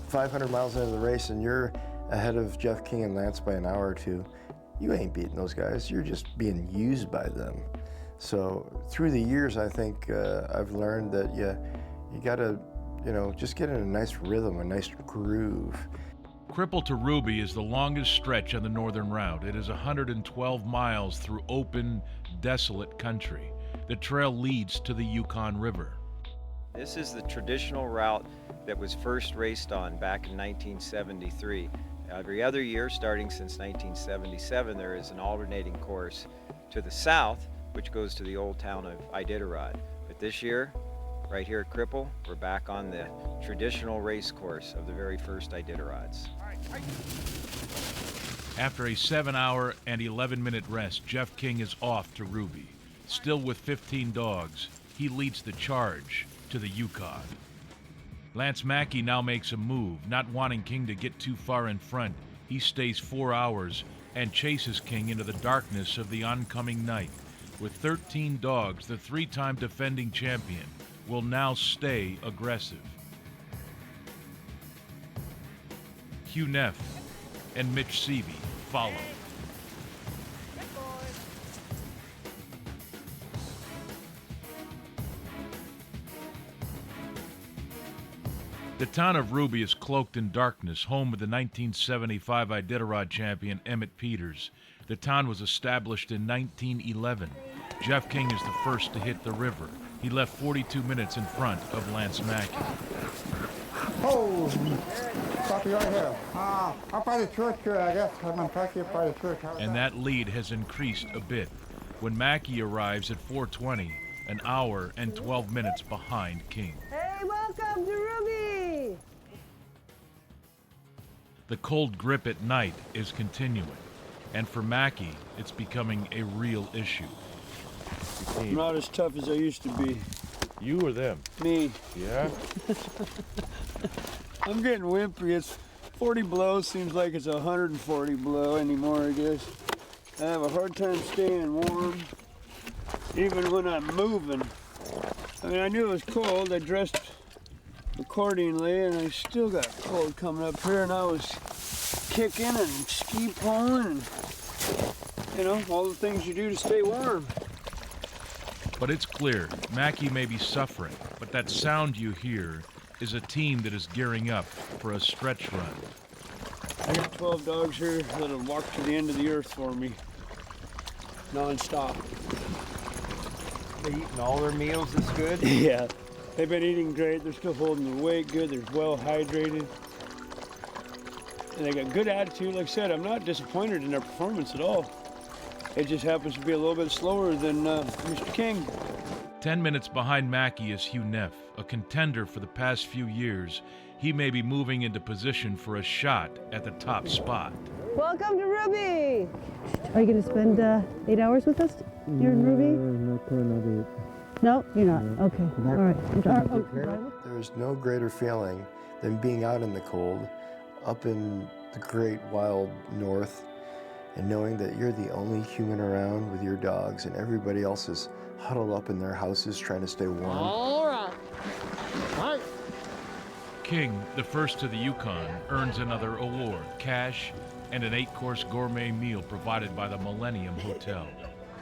[SPEAKER 12] 500 miles into the race and you're ahead of Jeff King and Lance by an hour or two, you ain't beating those guys. You're just being used by them. So through the years, I think I've learned that you gotta, just get in a nice rhythm, a nice groove.
[SPEAKER 1] Cripple to Ruby is the longest stretch on the northern route. It is 112 miles through open, desolate country. The trail leads to the Yukon River.
[SPEAKER 27] This is the traditional route that was first raced on back in 1973. Every other year, starting since 1977, there is an alternating course to the south, which goes to the old town of Iditarod. But this year, right here at Cripple, we're back on the traditional race course of the very first Iditarods.
[SPEAKER 1] After a 7-hour and 11-minute rest, Jeff King is off to Ruby. Still with 15 dogs, he leads the charge to the Yukon. Lance Mackey now makes a move, not wanting King to get too far in front. He stays 4 hours and chases King into the darkness of the oncoming night. With 13 dogs, the 3-time defending champion will now stay aggressive. Hugh Neff and Mitch Seavey follow. The town of Ruby is cloaked in darkness, home of the 1975 Iditarod champion Emmett Peters. The town was established in 1911. Jeff King is the first to hit the river. He left 42 minutes in front of Lance Mackey.
[SPEAKER 8] Oh, copy right here. Up by the church here, I guess. I'm going to park here by the church.
[SPEAKER 1] And that lead has increased a bit. When Mackey arrives at 4:20, an hour and 12 minutes behind King.
[SPEAKER 11] Hey, welcome to Ruby!
[SPEAKER 1] The cold grip at night is continuing, and for Mackey, it's becoming a real issue.
[SPEAKER 3] I'm not as tough as I used to be.
[SPEAKER 13] You or them?
[SPEAKER 3] Me.
[SPEAKER 13] Yeah?
[SPEAKER 3] I'm getting wimpy. It's 40 below, seems like it's 140 below anymore, I guess. I have a hard time staying warm, even when I'm moving. I mean, I knew it was cold. I dressed accordingly, and I still got cold coming up here, and I was kicking and ski pulling, and, all the things you do to stay warm.
[SPEAKER 1] But it's clear, Mackey may be suffering, but that sound you hear is a team that is gearing up for a stretch run.
[SPEAKER 3] I got 12 dogs here that'll walk to the end of the earth for me, non-stop.
[SPEAKER 27] They eating all their meals this good?
[SPEAKER 3] Yeah, they've been eating great. They're still holding their weight good. They're well hydrated. And they got good attitude. Like I said, I'm not disappointed in their performance at all. It just happens to be a little bit slower than Mr. King.
[SPEAKER 1] 10 minutes behind Mackey is Hugh Neff, a contender for the past few years. He may be moving into position for a shot at the top spot.
[SPEAKER 11] Welcome to Ruby! Are you going to spend 8 hours with us here in Ruby?
[SPEAKER 12] Not another 8.
[SPEAKER 11] No, you're not. Okay. All right.
[SPEAKER 12] There is no greater feeling than being out in the cold, up in the great wild north, and knowing that you're the only human around with your dogs and everybody else is huddled up in their houses trying to stay warm.
[SPEAKER 11] All right. All right.
[SPEAKER 1] King, the first to the Yukon, earns another award, cash and an 8-course gourmet meal provided by the Millennium Hotel.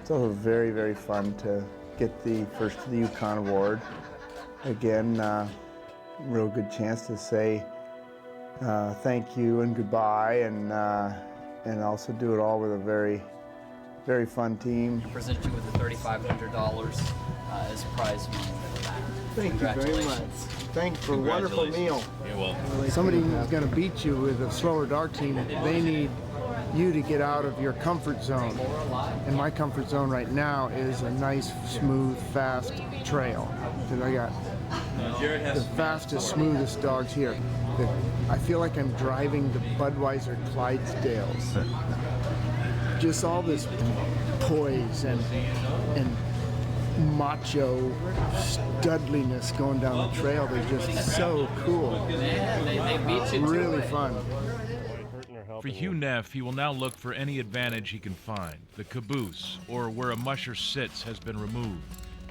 [SPEAKER 8] It's also very, very fun to get the first to the Yukon award. Again, real good chance to say thank you and goodbye, and also do it all with a very, very fun team.
[SPEAKER 15] Present you with the $3,500 as a prize money for that.
[SPEAKER 8] Thank you very much. Thanks for a wonderful meal.
[SPEAKER 15] You're welcome.
[SPEAKER 8] Somebody who's going to beat you with a slower dog team, they need you to get out of your comfort zone. And my comfort zone right now is a nice, smooth, fast trail. Because I got the fastest, smoothest dogs here. I feel like I'm driving the Budweiser Clydesdales. just all this poise and macho studliness going down the trail. They're just so cool. Really fun.
[SPEAKER 1] For Hugh Neff, he will now look for any advantage he can find. The caboose, or where a musher sits, has been removed,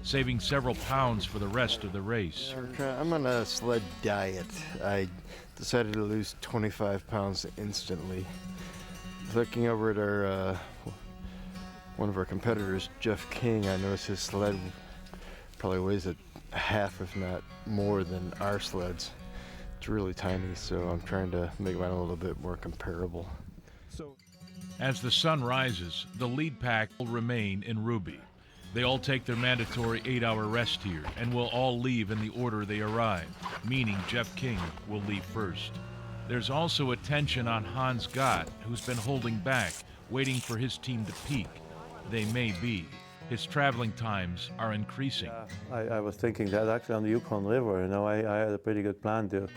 [SPEAKER 1] saving several pounds for the rest of the race.
[SPEAKER 12] I'm on a sled diet. I decided to lose 25 pounds instantly. Looking over at our one of our competitors, Jeff King, I noticed his sled probably weighs a half, if not more, than our sleds. It's really tiny, so I'm trying to make mine a little bit more comparable.
[SPEAKER 1] As the sun rises, the lead pack will remain in Ruby. They all take their mandatory 8-hour rest here and will all leave in the order they arrived, meaning Jeff King will leave first. There's also attention on Hans Gott, who's been holding back, waiting for his team to peak. They may be. His traveling times are increasing.
[SPEAKER 6] I was thinking that actually on the Yukon River, you know, I had a pretty good plan to.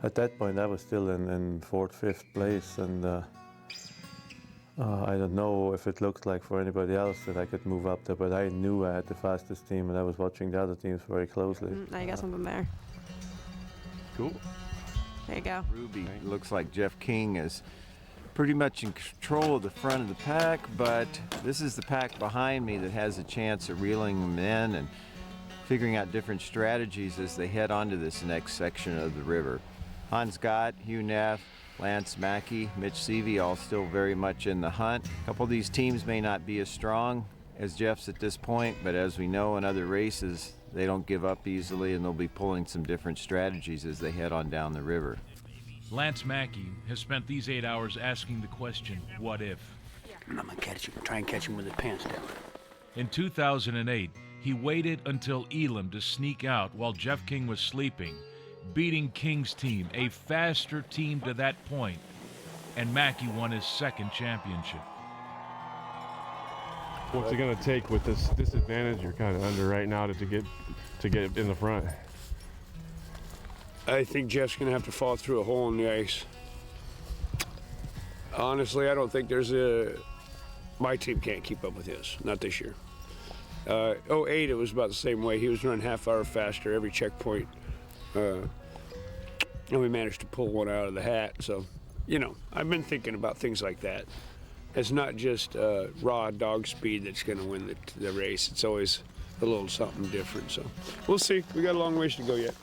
[SPEAKER 6] At that point, I was still in 4th, 5th place, and I don't know if it looked like for anybody else that I could move up there, but I knew I had the fastest team, and I was watching the other teams very closely.
[SPEAKER 13] Now you got something there.
[SPEAKER 22] Cool.
[SPEAKER 13] There you go.
[SPEAKER 27] Ruby looks like Jeff King is pretty much in control of the front of the pack, but this is the pack behind me that has a chance of reeling them in and figuring out different strategies as they head onto this next section of the river. Hans Gott, Hugh Neff, Lance Mackey, Mitch Seavey, all still very much in the hunt. A couple of these teams may not be as strong as Jeff's at this point, but as we know in other races, they don't give up easily, and they'll be pulling some different strategies as they head on down the river.
[SPEAKER 1] Lance Mackey has spent these 8 hours asking the question, what if?
[SPEAKER 16] I'm gonna catch him, try and catch him with his pants down.
[SPEAKER 1] In 2008, he waited until Elam to sneak out while Jeff King was sleeping, beating King's team, a faster team to that point, and Mackey won his second championship.
[SPEAKER 17] What's it going to take with this disadvantage you're kind of under right now to get in the front?
[SPEAKER 16] I think Jeff's going to have to fall through a hole in the ice. Honestly, I don't think my team can't keep up with his, not this year. 08, it was about the same way. He was running half hour faster every checkpoint. And we managed to pull one out of the hat. So, you know, I've been thinking about things like that. It's not just raw dog speed that's going to win the race. It's always a little something different. So we'll see. We got a long ways to go yet.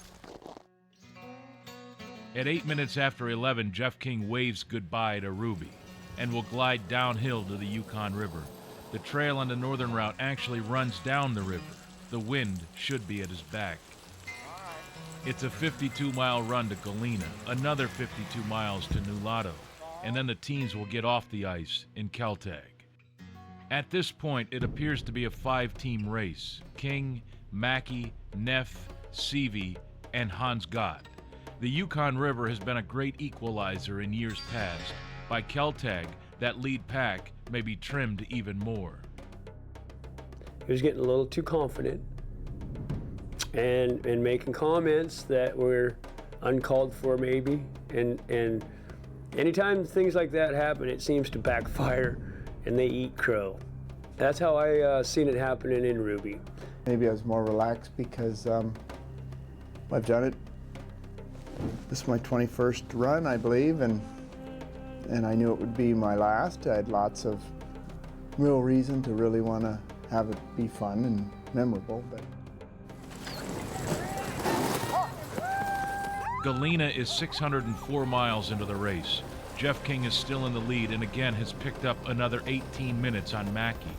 [SPEAKER 1] At 8 minutes after 11, Jeff King waves goodbye to Ruby and will glide downhill to the Yukon River. The trail on the northern route actually runs down the river. The wind should be at his back. It's a 52-mile run to Galena, another 52 miles to Nulato, and then the teams will get off the ice in Caltag. At this point, it appears to be a 5-team race. King, Mackey, Neff, Seavey, and Hans Gott. The Yukon River has been a great equalizer in years past. By Caltag, that lead pack may be trimmed even more.
[SPEAKER 3] He was getting a little too confident and making comments that were uncalled for maybe. And anytime things like that happen, it seems to backfire and they eat crow. That's how I seen it happening in Ruby.
[SPEAKER 8] Maybe I was more relaxed because I've done it. This is my 21st run, I believe, and I knew it would be my last. I had lots of real reason to really want to have it be fun and memorable. But
[SPEAKER 1] Galena is 604 miles into the race. Jeff King is still in the lead and again has picked up another 18 minutes on Mackey.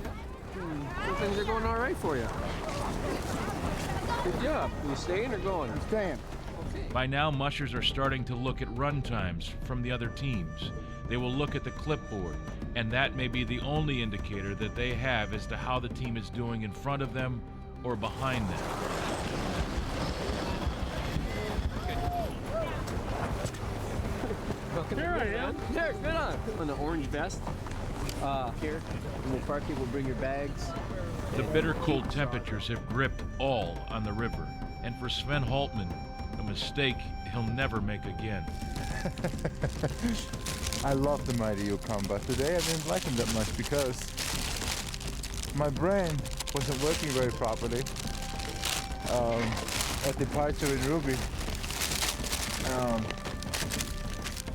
[SPEAKER 16] So things are going all right for you. Good job. Are you staying or going?
[SPEAKER 8] I'm staying.
[SPEAKER 1] By now, mushers are starting to look at run times from the other teams. They will look at the clipboard, and that may be the only indicator that they have as to how the team is doing in front of them or behind them.
[SPEAKER 16] Here I am. Here, get on. On the orange vest. Here, and we'll park you. We'll bring your bags.
[SPEAKER 1] The bitter cold temperatures have gripped all on the river, and for Sven Haltman, the mistake he'll never make again.
[SPEAKER 7] I love the mighty Yukon, but today I didn't like him that much because my brain wasn't working very properly at departure in Ruby.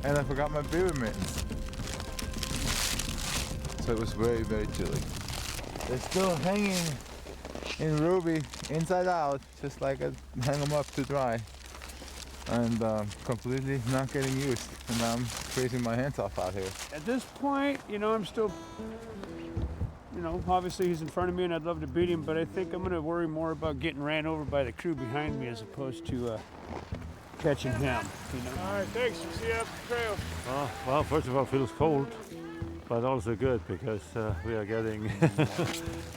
[SPEAKER 7] And I forgot my beaver mittens. So it was very, very chilly. They're still hanging in Ruby, inside out, just like I hang them up to dry. And completely not getting used. And I'm freezing my hands off out here.
[SPEAKER 3] At this point, I'm still, obviously he's in front of me and I'd love to beat him, but I think I'm going to worry more about getting ran over by the crew behind me as opposed to catching him. All right, thanks. See you up the trail.
[SPEAKER 6] Well, first of all, it feels cold, but also good because we are getting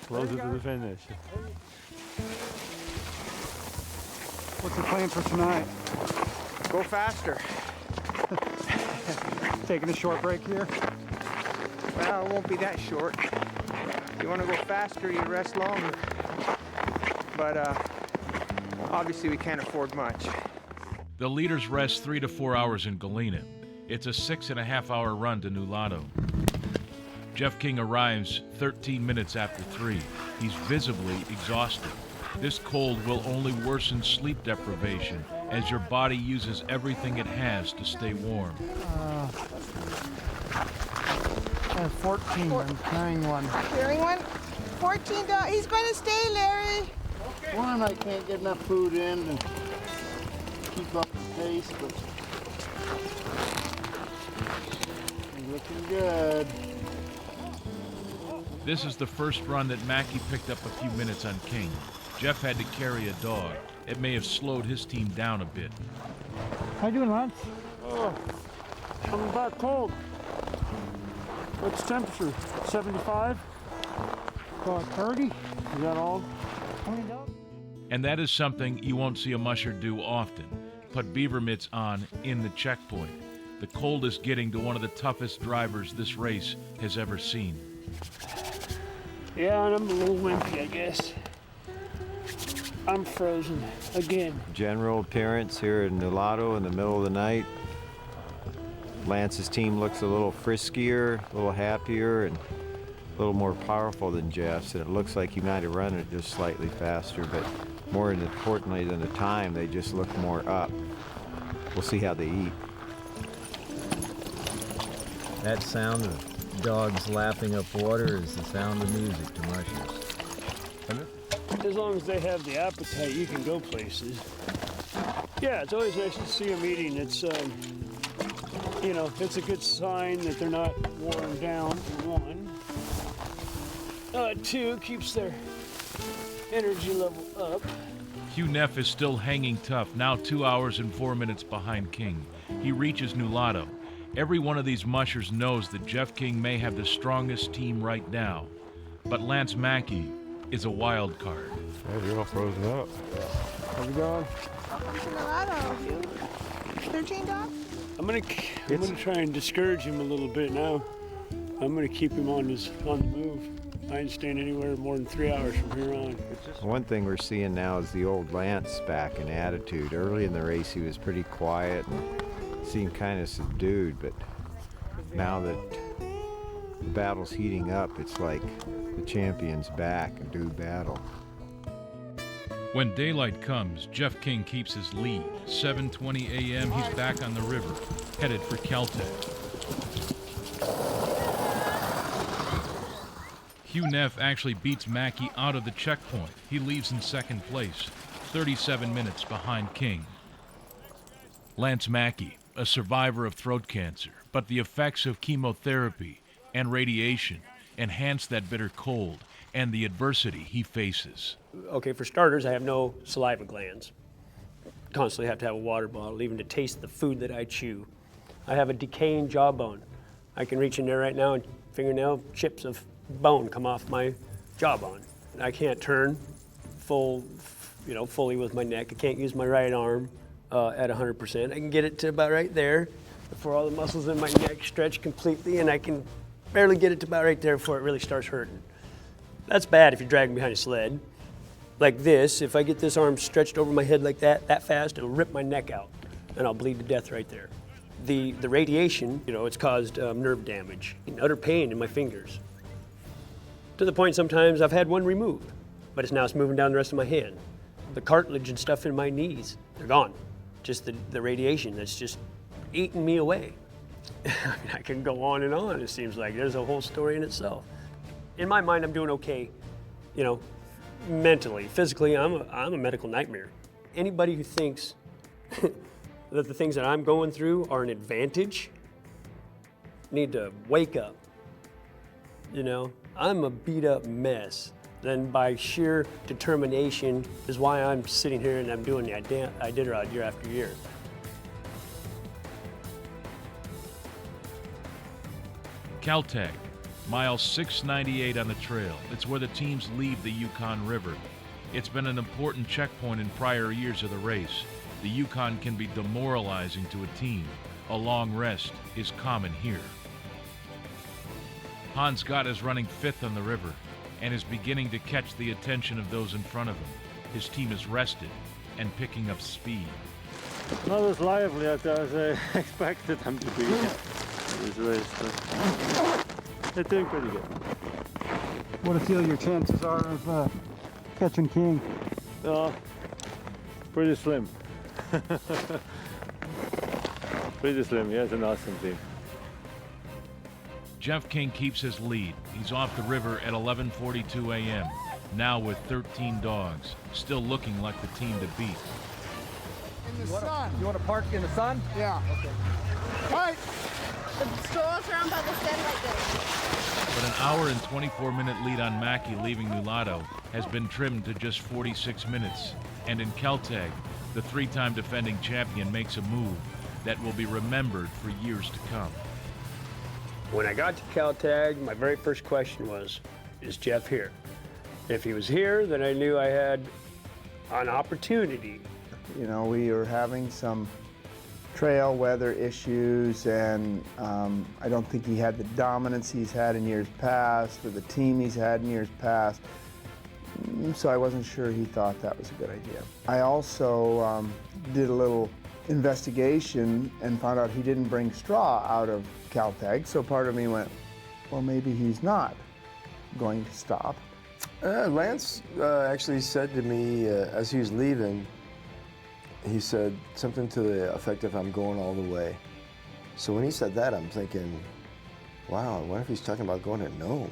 [SPEAKER 6] closer to the finish.
[SPEAKER 11] What's the plan for tonight? Go faster. Taking a short break here?
[SPEAKER 4] Well, it won't be that short. If you want to go faster, you rest longer. But obviously we can't afford much.
[SPEAKER 1] The leaders rest 3 to 4 hours in Galena. It's a 6.5-hour run to Nulato. Jeff King arrives 13 minutes after 3. He's visibly exhausted. This cold will only worsen sleep deprivation as your body uses everything it has to stay warm.
[SPEAKER 11] 14, I'm carrying one.
[SPEAKER 10] Carrying one? $14. He's going to stay, Larry.
[SPEAKER 18] One, I can't get enough food in to keep up the pace, but it's looking good.
[SPEAKER 1] This is the first run that Mackey picked up a few minutes on King. Jeff had to carry a dog. It may have slowed his team down a bit.
[SPEAKER 3] How you doing, Lance? Oh, coming back cold. What's the temperature? 75? About 30? Is that all?
[SPEAKER 1] And that is something you won't see a musher do often. Put beaver mitts on in the checkpoint. The cold is getting to one of the toughest drivers this race has ever seen.
[SPEAKER 3] Yeah, and I'm a little wimpy, I guess. I'm frozen again.
[SPEAKER 27] General appearance here in Nulato in the middle of the night. Lance's team looks a little friskier, a little happier, and a little more powerful than Jeff's. And it looks like he might have run it just slightly faster, but more importantly than the time, they just look more up. We'll see how they eat. That sound of dogs lapping up water is the sound of music to mushers.
[SPEAKER 3] As long as they have the appetite, you can go places. Yeah, it's always nice to see them eating. It's, it's a good sign that they're not worn down, for one. Two, keeps their energy level up.
[SPEAKER 1] Hugh Neff is still hanging tough, now 2 hours and 4 minutes behind King. He reaches Nulato. Every one of these mushers knows that Jeff King may have the strongest team right now, but Lance Mackey is a wild card.
[SPEAKER 17] Yeah, you're all frozen up.
[SPEAKER 3] How's it going?
[SPEAKER 10] $13?
[SPEAKER 3] I'm gonna try and discourage him a little bit now. I'm gonna keep him on the move. I ain't staying anywhere more than 3 hours from here on.
[SPEAKER 27] One thing we're seeing now is the old Lance back in attitude. Early in the race, he was pretty quiet and seemed kind of subdued, but now that the battle's heating up, it's like the champion's back and do battle.
[SPEAKER 1] When daylight comes, Jeff King keeps his lead. 7:20 a.m., he's back on the river, headed for Caltech. Hugh Neff actually beats Mackey out of the checkpoint. He leaves in second place, 37 minutes behind King. Lance Mackey, a survivor of throat cancer, but the effects of chemotherapy and radiation enhance that bitter cold and the adversity he faces.
[SPEAKER 19] Okay, for starters, I have no saliva glands. Constantly have to have a water bottle, even to taste the food that I chew. I have a decaying jawbone. I can reach in there right now and fingernail chips of bone come off my jawbone. I can't turn fully with my neck. I can't use my right arm at 100%. I can get it to about right there before all the muscles in my neck stretch completely, and I can barely get it to about right there before it really starts hurting. That's bad if you're dragging behind a sled. like this, if I get this arm stretched over my head like that fast, it'll rip my neck out and I'll bleed to death right there. The radiation, you know, it's caused nerve damage and utter pain in my fingers. To the point sometimes I've had one removed, but it's moving down the rest of my hand. The cartilage and stuff in my knees, they're gone. Just the radiation that's just eating me away. I mean, I can go on and on, it seems like. There's a whole story in itself. In my mind, I'm doing okay, you know, mentally. Physically, I'm a medical nightmare. Anybody who thinks that the things that I'm going through are an advantage need to wake up. You know, I'm a beat up mess. Then by sheer determination is why I'm sitting here and I'm doing the Iditarod year after year.
[SPEAKER 1] Caltag, mile 698 on the trail. It's where the teams leave the Yukon River. It's been an important checkpoint in prior years of the race. The Yukon can be demoralizing to a team. A long rest is common here. Hans Gott is running 5th on the river and is beginning to catch the attention of those in front of him. His team is rested and picking up speed.
[SPEAKER 6] Not as lively as I expected them to be this race, but they're doing pretty good.
[SPEAKER 2] What do you feel your chances are of catching King?
[SPEAKER 6] Pretty slim. Pretty slim. He has an awesome team.
[SPEAKER 1] Jeff King keeps his lead. He's off the river at 11:42 a.m., now with 13 dogs, still looking like the team to beat.
[SPEAKER 18] In the sun.
[SPEAKER 2] You want to park in the sun?
[SPEAKER 18] Yeah. Okay. Right.
[SPEAKER 9] The stroll's around by the sunlight gate.
[SPEAKER 1] But an hour and 24-minute lead on Mackey leaving Nulato has been trimmed to just 46 minutes. And in Caltag, the 3-time defending champion makes a move that will be remembered for years to come.
[SPEAKER 19] When I got to Caltag, my very first question was, is Jeff here? If he was here, then I knew I had an opportunity.
[SPEAKER 8] You know, we were having some trail weather issues, and I don't think he had the dominance he's had in years past, or the team he's had in years past. So I wasn't sure he thought that was a good idea. I also did a little investigation and found out he didn't bring straw out of Caltag, so part of me went, well, maybe he's not going to stop.
[SPEAKER 12] Lance actually said to me as he was leaving, he said something to the effect of, I'm going all the way. So when he said that, I'm thinking, wow, what if he's talking about going to Nome?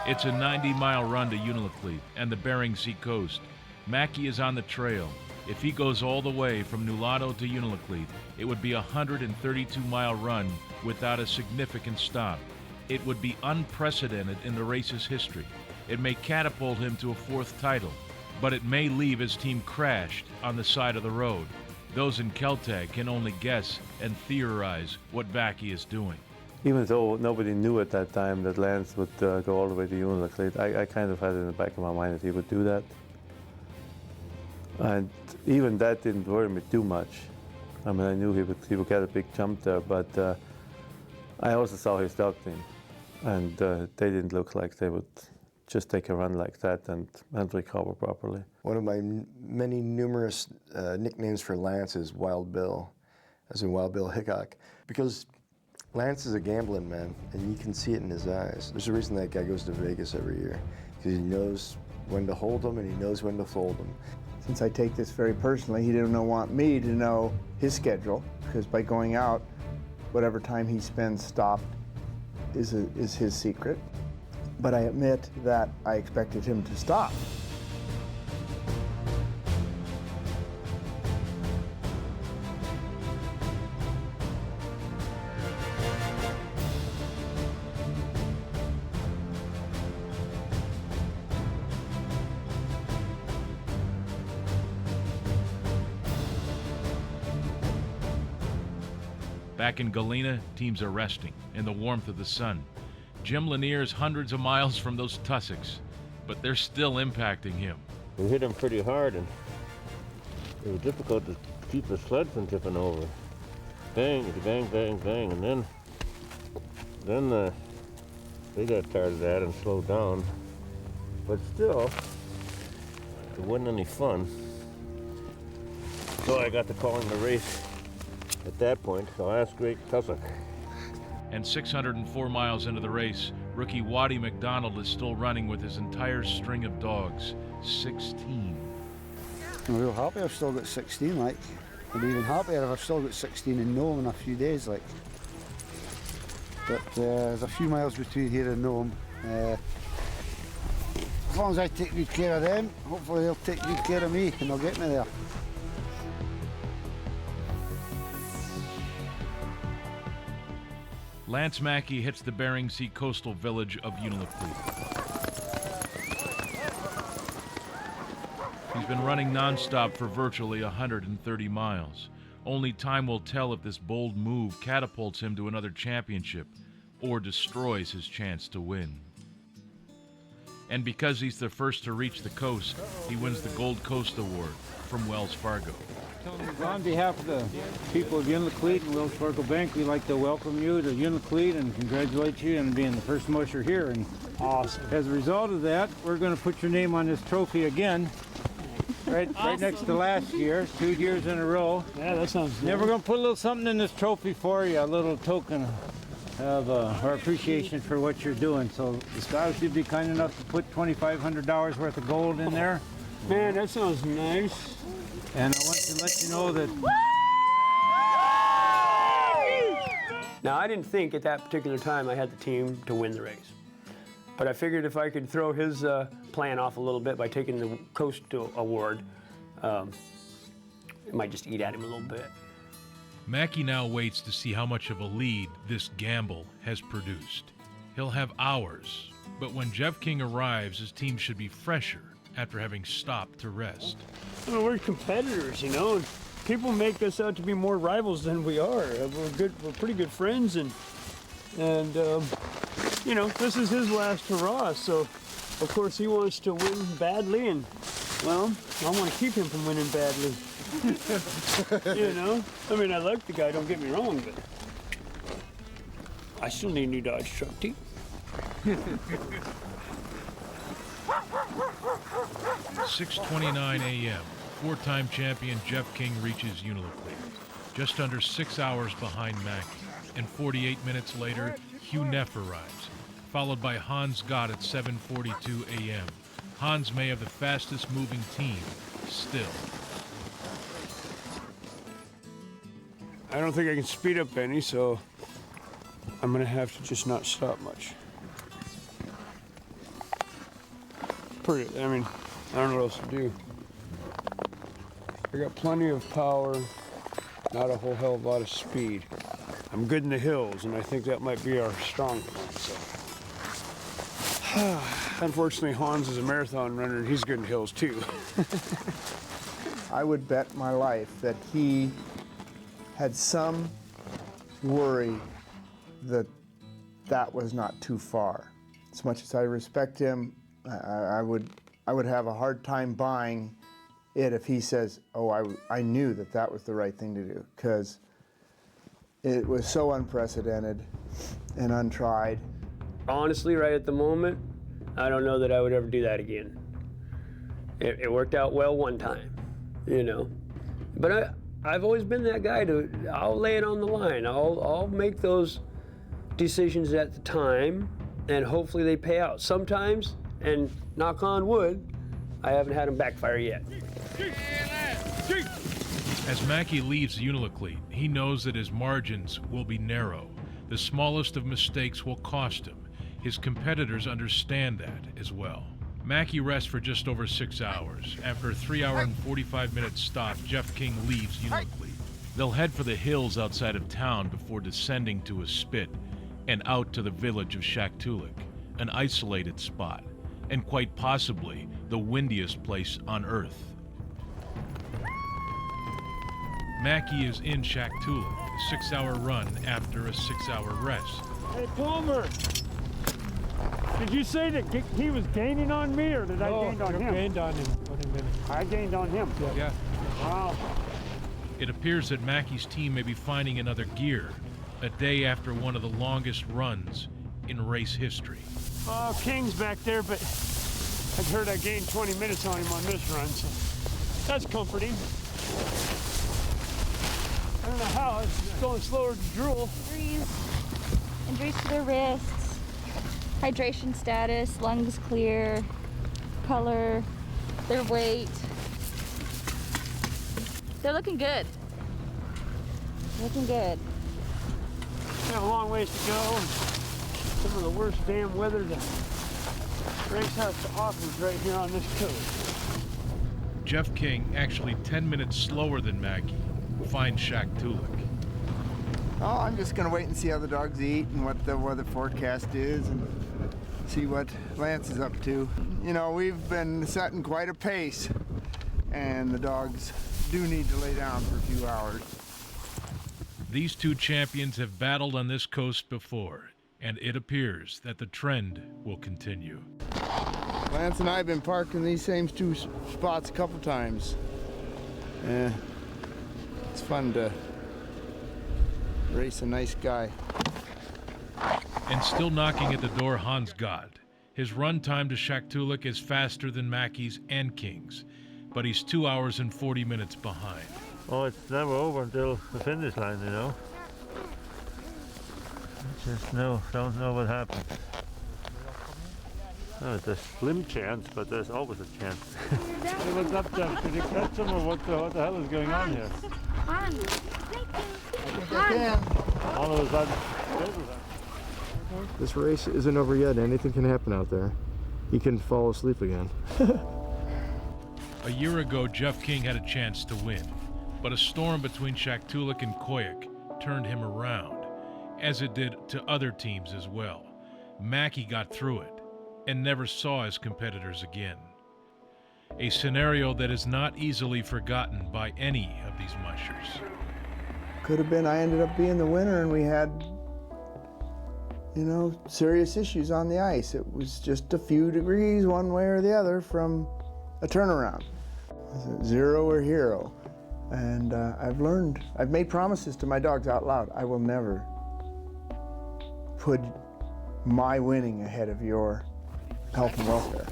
[SPEAKER 1] It's a 90-mile run to Unalakleet and the Bering Sea coast. Mackey is on the trail. If he goes all the way from Nulato to Unalakleet, it would be a 132-mile run without a significant stop. It would be unprecedented in the race's history. It may catapult him to a 4th title, but it may leave his team crashed on the side of the road. Those in Caltag can only guess and theorize what Vacchi is doing.
[SPEAKER 6] Even though nobody knew at that time that Lance would go all the way to Unalakleet, I kind of had it in the back of my mind that he would do that. And even that didn't worry me too much. I mean, I knew he would get a big jump there, but I also saw his dog team, and they didn't look like they would just take a run like that and recover properly.
[SPEAKER 12] One of my many numerous nicknames for Lance is Wild Bill, as in Wild Bill Hickok, because Lance is a gambling man, and you can see it in his eyes. There's a reason that guy goes to Vegas every year, because he knows when to hold them and he knows when to fold them.
[SPEAKER 8] Since I take this very personally, he didn't want me to know his schedule, because by going out, whatever time he spends stopped is his secret. But I admit that I expected him to stop.
[SPEAKER 1] Back in Galena, teams are resting in the warmth of the sun. Jim Lanier's hundreds of miles from those tussocks, but they're still impacting him.
[SPEAKER 5] We hit him pretty hard, and it was difficult to keep the sled from tipping over. Bang, bang, bang, bang, and then They got tired of that and slowed down. But still, it wasn't any fun. So I got to calling the race at that point, so I asked Great Tussock.
[SPEAKER 1] And 604 miles into the race, rookie Waddy McDonald is still running with his entire string of dogs, 16.
[SPEAKER 2] I'm real happy I've still got 16, like. I'd be even happier if I've still got 16 in Nome in a few days, like. But there's a few miles between here and Nome. As long as I take good care of them, hopefully they'll take good care of me and they'll get me there.
[SPEAKER 1] Lance Mackey hits the Bering Sea coastal village of Unalakleet. He's been running nonstop for virtually 130 miles. Only time will tell if this bold move catapults him to another championship or destroys his chance to win. And because he's the first to reach the coast, he wins the Gold Coast Award from Wells Fargo.
[SPEAKER 14] On behalf of the people of Unalakleet and Wells Fargo Bank, we'd like to welcome you to Unalakleet and congratulate you on being the first musher here. And awesome. As a result of that, we're going to put your name on this trophy again. Right next to last year, 2 years in a row.
[SPEAKER 3] Yeah, that sounds good.
[SPEAKER 14] Never going to put a little something in this trophy for you, a little token of our appreciation for what you're doing. So the scouts would be kind enough to put $2,500 worth of gold in there.
[SPEAKER 3] Man, that sounds nice.
[SPEAKER 14] And I want to let you know that...
[SPEAKER 19] Now, I didn't think at that particular time I had the team to win the race. But I figured if I could throw his plan off a little bit by taking the Coast Award, it might just eat at him a little bit.
[SPEAKER 1] Mackey now waits to see how much of a lead this gamble has produced. He'll have hours, but when Jeff King arrives, his team should be fresher after having stopped to rest.
[SPEAKER 3] I mean, we're competitors, you know, and people make us out to be more rivals than we are. We're pretty good friends, and you know, this is his last hurrah, so of course he wants to win badly, and well, I want to keep him from winning badly. You know, I mean, I like the guy, don't get me wrong, but I still need a new Dodge truck too.
[SPEAKER 1] 6:29 a.m. Four-time champion Jeff King reaches Unalakleet, just under 6 hours behind Mackey, and 48 minutes later, Hugh Neff arrives, followed by Hans Gott at 7:42 a.m. Hans may have the fastest moving team still.
[SPEAKER 3] I don't think I can speed up any, so I'm gonna have to just not stop much. I mean, I don't know what else to do. I got plenty of power, not a whole hell of a lot of speed. I'm good in the hills, and I think that might be our strong point, so. Unfortunately, Hans is a marathon runner, and he's good in hills too.
[SPEAKER 8] I would bet my life that he had some worry that that was not too far. As much as I respect him, I would have a hard time buying it if he says, oh, I knew that that was the right thing to do, because it was so unprecedented and untried.
[SPEAKER 19] Honestly, right at the moment, I don't know that I would ever do that again. It worked out well one time, you know. But I've always been that guy I'll lay it on the line. I'll make those decisions at the time, and hopefully they pay out. Sometimes, and knock on wood, I haven't had them backfire yet.
[SPEAKER 1] As Mackey leaves Unalakleet, he knows that his margins will be narrow. The smallest of mistakes will cost him. His competitors understand that as well. Mackey rests for just over 6 hours. After a 3-hour and 45-minute stop, Jeff King leaves Unalakleet. They'll head for the hills outside of town before descending to a spit and out to the village of Shaktoolik, an isolated spot, and quite possibly the windiest place on Earth. Mackey is in Shaktoolik, a 6-hour run after a 6-hour rest.
[SPEAKER 3] Hey, Palmer! Did you say that he was gaining on me, or did I gain on him?
[SPEAKER 14] No, gained on him.
[SPEAKER 3] I gained on him.
[SPEAKER 14] Yeah.
[SPEAKER 3] Wow.
[SPEAKER 1] It appears that Mackey's team may be finding another gear, a day after one of the longest runs in race history.
[SPEAKER 3] Oh, King's back there, but I've heard I gained 20 minutes on him on this run, so that's comforting. I don't know how, it's going slower to drool.
[SPEAKER 9] Injuries to their wrists, hydration status, lungs clear, color, their weight. They're looking good. Looking good.
[SPEAKER 3] We have a long ways to go. Some of the worst damn weather the race has to offer is right here on this coast.
[SPEAKER 1] Jeff King, actually 10 minutes slower than Mackie, finds Shaktoolik.
[SPEAKER 8] Oh, I'm just going to wait and see how the dogs eat and what the weather forecast is and see what Lance is up to. You know, we've been setting quite a pace, and the dogs do need to lay down for a few hours.
[SPEAKER 1] These two champions have battled on this coast before, and it appears that the trend will continue.
[SPEAKER 8] Lance and I have been parked in these same two spots a couple times. It's fun to race a nice guy.
[SPEAKER 1] And still knocking at the door, Hans Gott. His run time to Shaktoolik is faster than Mackie's and King's, but he's 2 hours and 40 minutes behind.
[SPEAKER 5] Oh, it's never over until the finish line, you know. Just don't know what happens. Oh, it's a slim chance, but there's always a chance.
[SPEAKER 14] Hey, what's up, Jeff? Did you catch him, or what the hell is going on here? All of a sudden,
[SPEAKER 12] this race isn't over yet. Anything can happen out there. He can fall asleep again.
[SPEAKER 1] A year ago, Jeff King had a chance to win, but a storm between Shaktoolik and Koyuk turned him around, as it did to other teams as well. Mackie got through it and never saw his competitors again. A scenario that is not easily forgotten by any of these mushers.
[SPEAKER 8] Could have been I ended up being the winner and we had, you know, serious issues on the ice. It was just a few degrees one way or the other from a turnaround. Zero or hero. And I've made promises to my dogs out loud. I will never put my winning ahead of your health and welfare.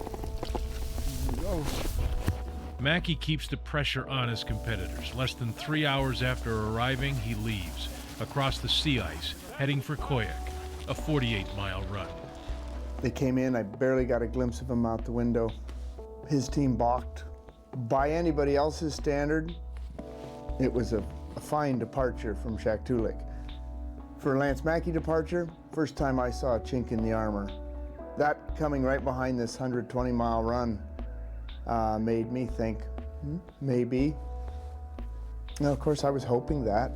[SPEAKER 1] Mackie keeps the pressure on his competitors. Less than 3 hours after arriving, he leaves across the sea ice, heading for Koyuk, a 48-mile run.
[SPEAKER 8] They came in, I barely got a glimpse of them out the window. His team balked. By anybody else's standard, it was a fine departure from Shaktoolik. For Lance Mackie departure, first time I saw a chink in the armor. That coming right behind this 120-mile run made me think, maybe. Now, of course, I was hoping that.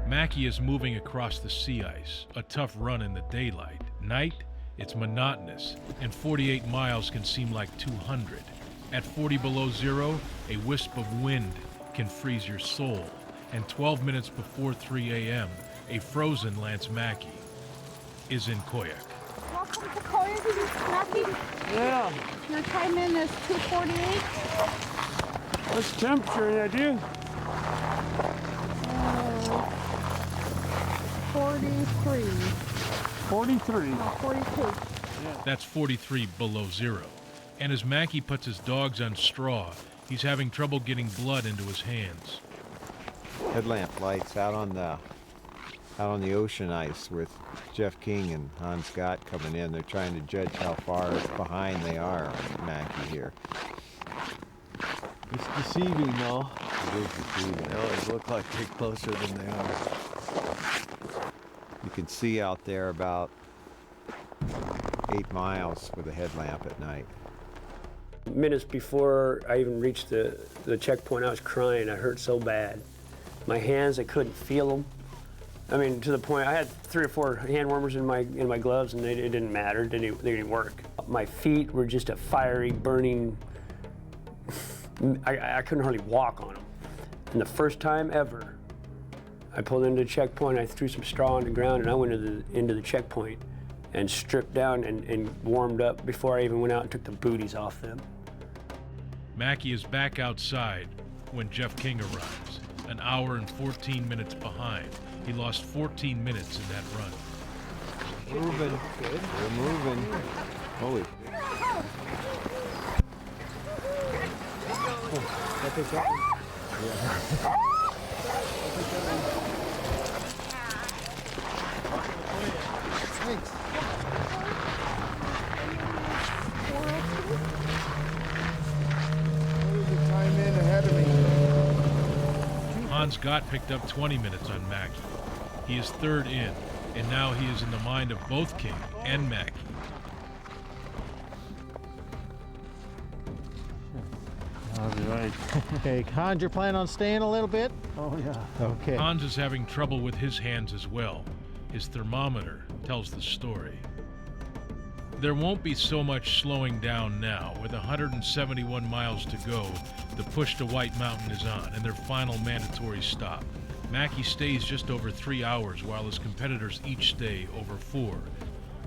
[SPEAKER 1] Mackie is moving across the sea ice, a tough run in the daylight. Night, it's monotonous, and 48 miles can seem like 200. At 40 below zero, a wisp of wind can freeze your soul. And 12 minutes before 3 a.m., a frozen Lance Mackie is in Koyuk.
[SPEAKER 9] Welcome to Koyuk, Mackie.
[SPEAKER 3] Yeah.
[SPEAKER 9] Your time in is 2:48.
[SPEAKER 3] What's the temperature, any idea?
[SPEAKER 9] 43.
[SPEAKER 3] 43.
[SPEAKER 9] No, 42.
[SPEAKER 1] That's 43 below zero. And as Mackie puts his dogs on straw, he's having trouble getting blood into his hands.
[SPEAKER 27] Headlamp lights out on the ocean ice with Jeff King and Hans Gott coming in. They're trying to judge how far behind they are on Mackie here.
[SPEAKER 18] It's deceiving, though.
[SPEAKER 27] It is deceiving.
[SPEAKER 18] They always look like they're closer than they are.
[SPEAKER 27] You can see out there about 8 miles with a headlamp at night.
[SPEAKER 19] Minutes before I even reached the checkpoint, I was crying. I hurt so bad. My hands, I couldn't feel them. I mean, to the point, I had 3 or 4 hand warmers in my gloves, and it didn't matter. They didn't work. My feet were just a fiery, burning. I couldn't hardly walk on them. And the first time ever, I pulled into the checkpoint. I threw some straw on the ground, and I went into the checkpoint and stripped down and warmed up before I even went out and took the booties off them.
[SPEAKER 1] Mackey is back outside when Jeff King arrives, an hour and 14 minutes behind. He lost 14 minutes in that run.
[SPEAKER 27] Moving. We're moving. Holy.
[SPEAKER 3] I think that one.
[SPEAKER 27] Yeah.
[SPEAKER 8] Thanks. There's a time in ahead of me.
[SPEAKER 1] Hans Gott picked up 20 minutes on Mackey. He is third in, and now he is in the mind of both King and Mackey.
[SPEAKER 27] All right. Okay, Hans, you're planning on staying a little bit?
[SPEAKER 3] Oh, yeah.
[SPEAKER 27] Okay.
[SPEAKER 1] Hans is having trouble with his hands as well. His thermometer tells the story. There won't be so much slowing down now. With 171 miles to go, the push to White Mountain is on, and their final mandatory stop. Mackey stays just over 3 hours, while his competitors each stay over 4,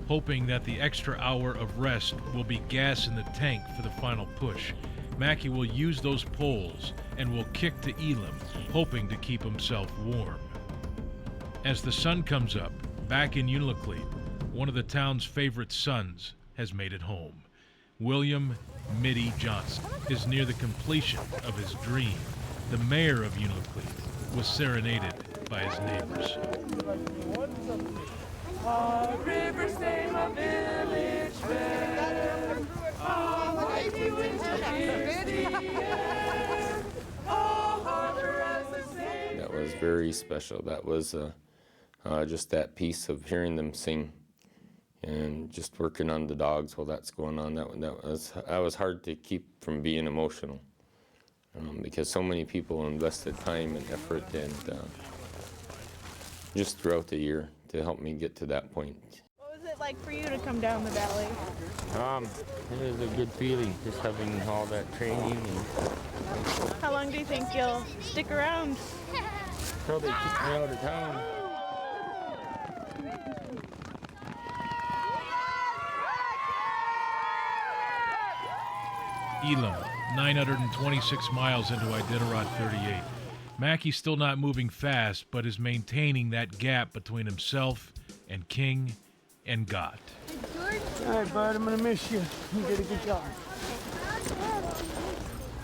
[SPEAKER 1] hoping that the extra hour of rest will be gas in the tank for the final push. Mackey will use those poles and will kick to Elam, hoping to keep himself warm. As the sun comes up, back in Unalakleet, one of the town's favorite sons has made it home. William Mitty Johnson is near the completion of his dream. The mayor of Unalakleet was serenaded by his neighbors.
[SPEAKER 15] Rivers name a village fair. Mighty winds of
[SPEAKER 20] That was very special. That was just that piece of hearing them sing and just working on the dogs while that's going on. That was hard to keep from being emotional because so many people invested time and effort and just throughout the year to help me get to that point.
[SPEAKER 9] What was it like for you to come down the valley?
[SPEAKER 20] It was a good feeling, just having all that training. And
[SPEAKER 9] How long do you think you'll stick around?
[SPEAKER 20] until they kick me out of town.
[SPEAKER 1] Elam, 926 miles into Iditarod 38. Mackey's still not moving fast, but is maintaining that gap between himself and King and Gott.
[SPEAKER 3] All right, bud, I'm going to miss you. You did a good job.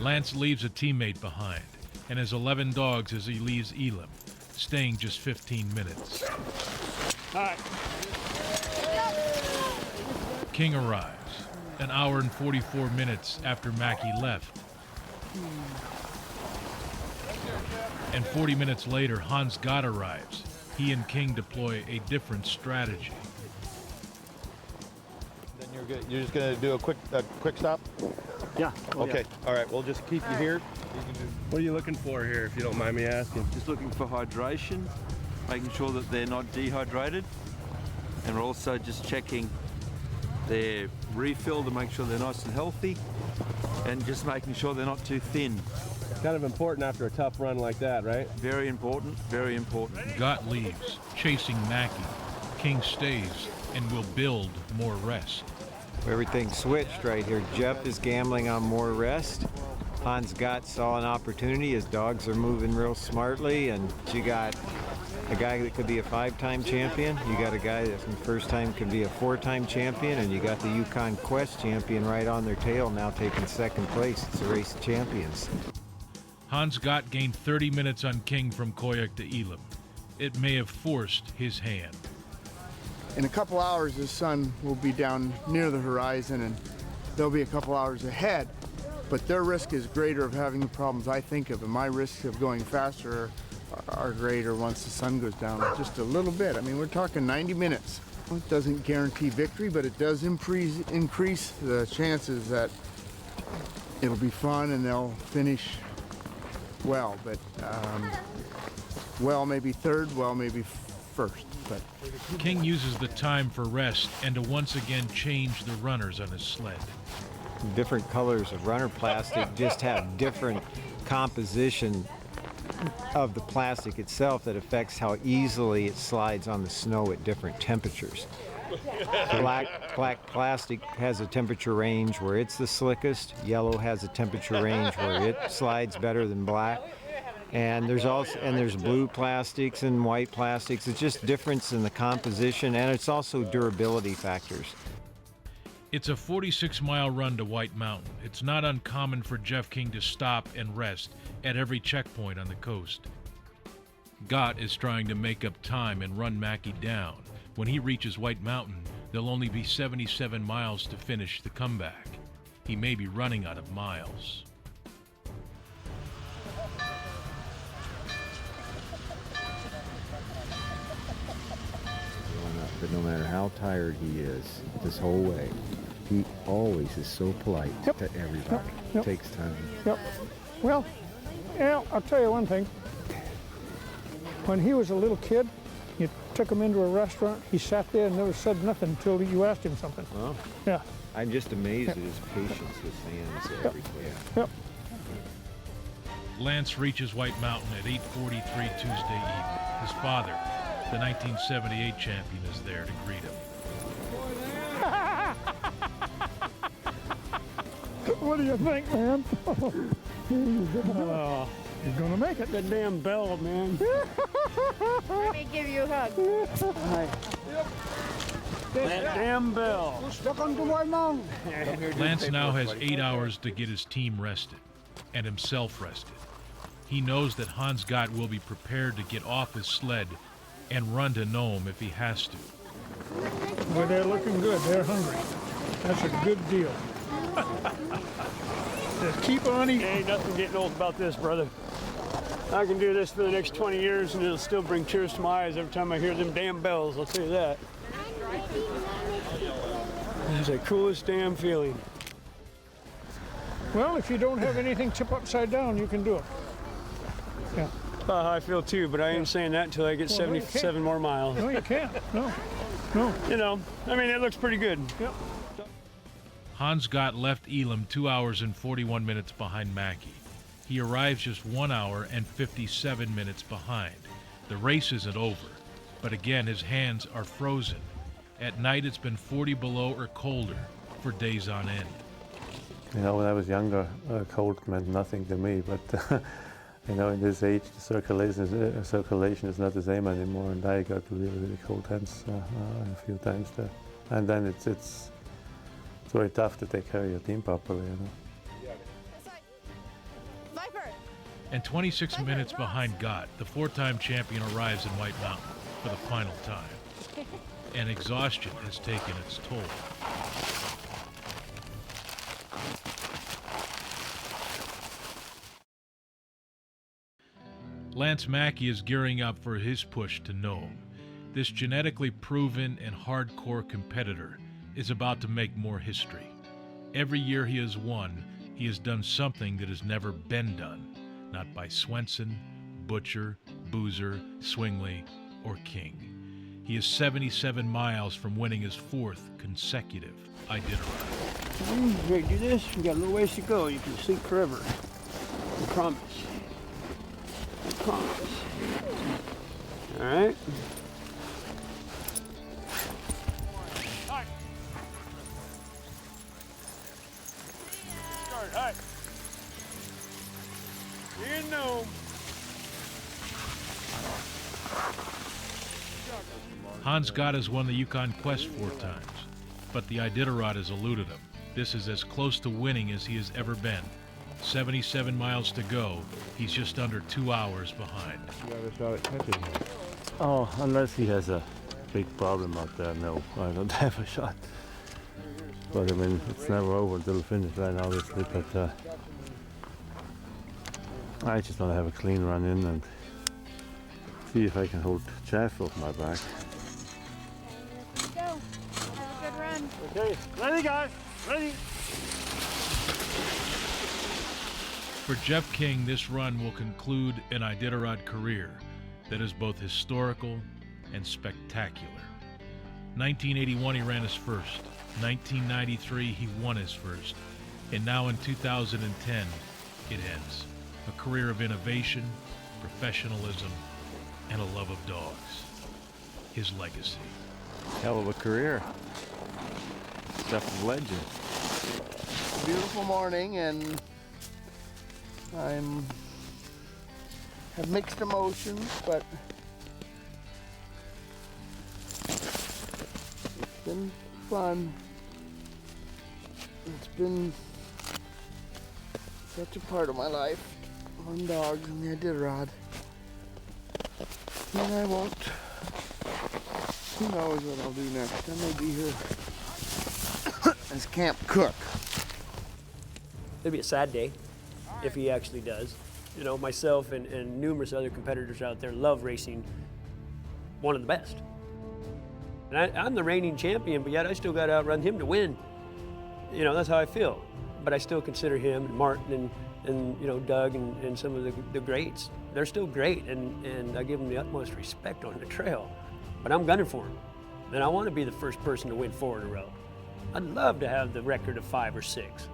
[SPEAKER 1] Lance leaves a teammate behind and has 11 dogs as he leaves Elam, staying just 15 minutes.
[SPEAKER 3] All right.
[SPEAKER 1] King arrives, an hour and 44 minutes after Mackey left. And 40 minutes later, Hans Gott arrives. He and King deploy a different strategy.
[SPEAKER 21] Then you're just going to do a quick stop?
[SPEAKER 3] Yeah.
[SPEAKER 21] Okay. All right. We'll just keep you here.
[SPEAKER 23] What are you looking for here, if you don't mind me asking?
[SPEAKER 24] Just looking for hydration, making sure that they're not dehydrated, and we're also just checking their refill to make sure they're nice and healthy, and just making sure they're not too thin.
[SPEAKER 23] Kind of important after a tough run like that, right?
[SPEAKER 24] Very important, very important.
[SPEAKER 1] Gott leaves, chasing Mackey. King stays and will build more rest.
[SPEAKER 27] Everything switched right here. Jeff is gambling on more rest. Hans Gott saw an opportunity. His dogs are moving real smartly, and you got a guy that could be a 5-time champion. You got a guy that from first time could be a 4-time champion, and you got the Yukon Quest champion right on their tail now taking second place. It's a race of champions.
[SPEAKER 1] Hans Gott gained 30 minutes on King from Koyuk to Elam. It may have forced his hand.
[SPEAKER 8] In a couple hours, the sun will be down near the horizon, and they'll be a couple hours ahead. But their risk is greater of having the problems I think of, and my risks of going faster are greater once the sun goes down just a little bit. I mean, we're talking 90 minutes. It doesn't guarantee victory, but it does increase the chances that it'll be fun and they'll finish well. But well, maybe third, well, maybe first. But
[SPEAKER 1] King uses the time for rest and to once again change the runners on his sled.
[SPEAKER 27] Different colors of runner plastic just have different composition of the plastic itself that affects how easily it slides on the snow at different temperatures. Black plastic has a temperature range where it's the slickest. Yellow has a temperature range where it slides better than black. And there's blue plastics and white plastics. It's just difference in the composition, and it's also durability factors.
[SPEAKER 1] It's a 46-mile run to White Mountain. It's not uncommon for Jeff King to stop and rest at every checkpoint on the coast. Gott is trying to make up time and run Mackey down. When he reaches White Mountain, there'll only be 77 miles to finish the comeback. He may be running out of miles.
[SPEAKER 27] But no matter how tired he is this whole way, he always is so polite to everybody.
[SPEAKER 3] Yep.
[SPEAKER 27] Takes time.
[SPEAKER 3] Yep. Well, yeah, I'll tell you one thing. When he was a little kid, you took him into a restaurant, he sat there and never said nothing until you asked him something.
[SPEAKER 27] Well,
[SPEAKER 3] yeah.
[SPEAKER 27] I'm just amazed at his patience with fans everywhere.
[SPEAKER 3] Yep.
[SPEAKER 1] Lance reaches White Mountain at 8:43 Tuesday evening. His father, the 1978 champion, is there to greet him.
[SPEAKER 3] What do you think, man? You're gonna make it. That damn bell, man.
[SPEAKER 9] Let me give you a hug.
[SPEAKER 3] Hi. That damn bell.
[SPEAKER 11] We're stuck on the White Mountain.
[SPEAKER 1] Lance now has 8 hours to get his team rested and himself rested. He knows that Hans Gott will be prepared to get off his sled and run to Nome if he has to.
[SPEAKER 3] Well, they're looking good. They're hungry. That's a good deal. Just keep on eating. Ain't nothing getting old about this, brother. I can do this for the next 20 years and it'll still bring tears to my eyes every time I hear them damn bells, I'll tell you that. It's the coolest damn feeling. Well, if you don't have anything tip upside down, you can do it. Yeah. I feel too, but I ain't saying that until I get 77 more miles. No, you can't. No. You know, I mean, it looks pretty good. Yep.
[SPEAKER 1] Hans Gott left Elam 2 hours and 41 minutes behind Mackey. He arrives just 1 hour and 57 minutes behind. The race isn't over, but again, his hands are frozen. At night, it's been 40 below or colder for days on end.
[SPEAKER 6] You know, when I was younger, cold meant nothing to me, but you know, in this age, the circulation is not the same anymore, and I got really, really cold hands a few times there. And then it's very tough to take care of your team properly, you know.
[SPEAKER 1] And 26 minutes behind Gott, the four-time champion arrives in White Mountain for the final time. And exhaustion has taken its toll. Lance Mackey is gearing up for his push to Nome. This genetically proven and hardcore competitor is about to make more history. Every year he has won, he has done something that has never been done, not by Swenson, Butcher, Boozer, Swingley, or King. He is 77 miles from winning his fourth consecutive Iditarod.
[SPEAKER 3] Great, do this. You got a little ways to go. You can sleep forever. I promise. I promise. All right. Start. All right. You know.
[SPEAKER 1] Hans Gott has won the Yukon Quest 4 times, but the Iditarod has eluded him. This is as close to winning as he has ever been. 77 miles to go. He's just under 2 hours behind.
[SPEAKER 17] You have a shot at catching him.
[SPEAKER 5] Oh, unless he has a big problem out there, no, I don't have a shot. But I mean, it's never over until the finish line, obviously, but I just want to have a clean run in and see if I can hold Jeff off my back.
[SPEAKER 9] Go. Have a good run.
[SPEAKER 3] Okay, ready, guys. Ready.
[SPEAKER 1] For Jeff King, this run will conclude an Iditarod career that is both historical and spectacular. 1981, he ran his first. 1993, he won his first. And now in 2010, it ends. A career of innovation, professionalism, and a love of dogs. His legacy.
[SPEAKER 5] Hell of a career. Stuff of legend.
[SPEAKER 18] Beautiful morning, and have mixed emotions, but it's been fun. It's been such a part of my life. On dogs and the Iditarod. And I won't. Who knows what I'll do next? I may be here as camp cook.
[SPEAKER 19] It'd be a sad day if he actually does. You know, myself and numerous other competitors out there love racing one of the best. And I'm the reigning champion, but yet I still got to outrun him to win. You know, that's how I feel. But I still consider him and Martin and you know, Doug and some of the greats. They're still great, and I give them the utmost respect on the trail. But I'm gunning for them, and I want to be the first person to win 4 in a row. I'd love to have the record of 5 or 6.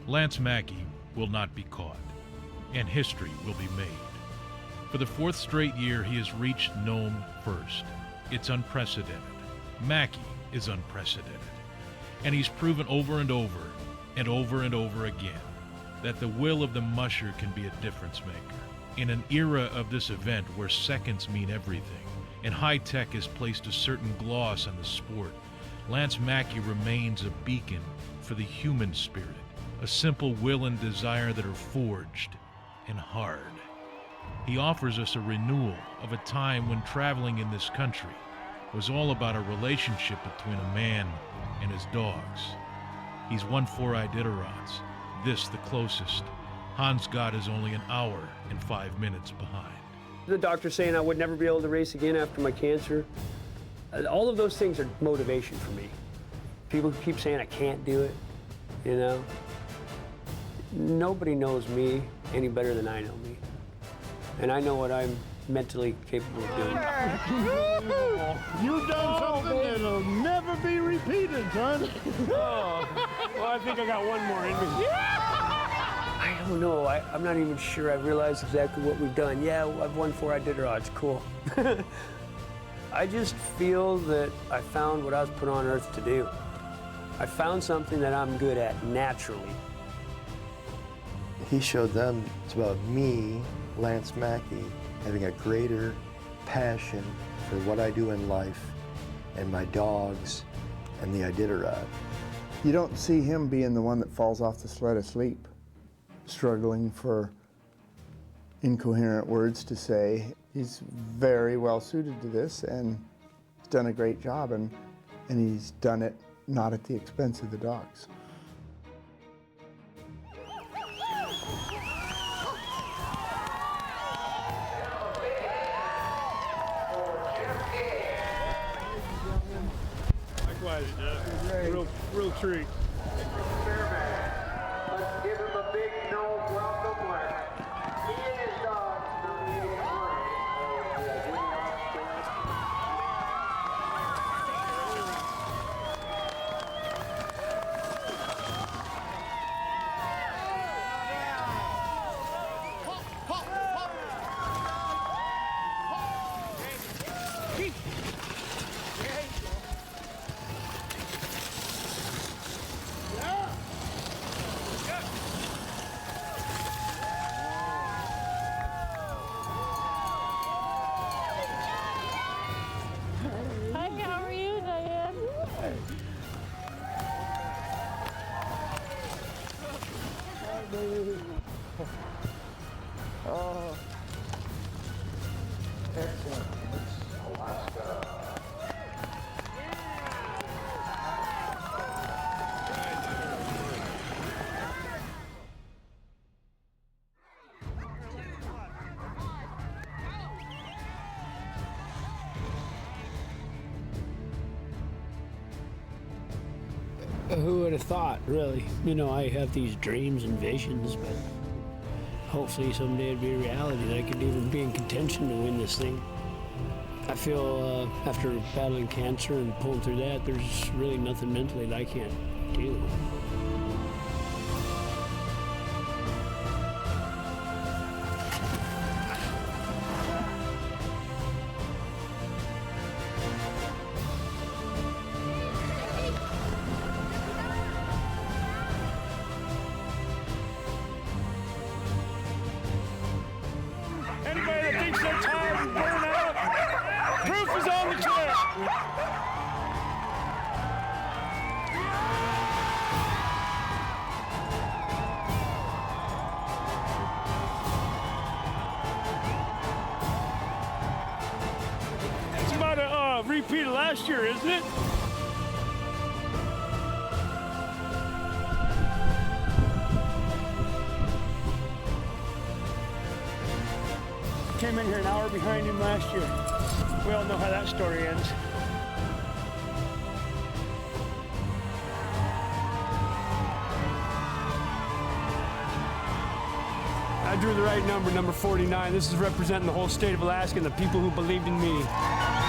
[SPEAKER 1] Lance Mackey will not be caught, and history will be made. For the 4th straight year, he has reached Nome first. It's unprecedented. Mackey is unprecedented. And he's proven over and over and over and over again that the will of the musher can be a difference maker. In an era of this event where seconds mean everything, and high tech has placed a certain gloss on the sport, Lance Mackey remains a beacon for the human spirit, a simple will and desire that are forged and hard. He offers us a renewal of a time when traveling in this country was all about a relationship between a man and his dogs. He's won 4 Iditarods, this the closest. Hans Gott is only an hour and 5 minutes behind.
[SPEAKER 19] The doctor's saying I would never be able to race again after my cancer. All of those things are motivation for me. People keep saying I can't do it, you know. Nobody knows me any better than I know me. And I know what I'm mentally capable of doing.
[SPEAKER 18] You've done something that'll never be repeated, son.
[SPEAKER 3] Well, I think I got one more in me.
[SPEAKER 19] I don't know. I'm not even sure I realize exactly what we've done. Yeah, I've won 4 Iditarods. Cool. I just feel that I found what I was put on earth to do. I found something that I'm good at naturally.
[SPEAKER 12] He showed them it's about me, Lance Mackey, having a greater passion for what I do in life and my dogs and the Iditarod.
[SPEAKER 8] You don't see him being the one that falls off the sled asleep, struggling for incoherent words to say. He's very well suited to this, and he's done a great job, and he's done it not at the expense of the dogs.
[SPEAKER 3] Likewise, real treat.
[SPEAKER 15] Let's give him a big no welcome word. He and his dogs will be
[SPEAKER 9] Hi, how are you, Diane?
[SPEAKER 18] Oh, excellent. Alaska.
[SPEAKER 19] Who would have thought, really? You know, I have these dreams and visions, but hopefully someday it'd be a reality that I could even be in contention to win this thing. I feel after battling cancer and pulling through that, there's really nothing mentally that I can't deal with.
[SPEAKER 3] repeat of last year, isn't it? Came in here an hour behind him last year. We all know how that story ends. I drew the right number, number 49. This is representing the whole state of Alaska and the people who believed in me.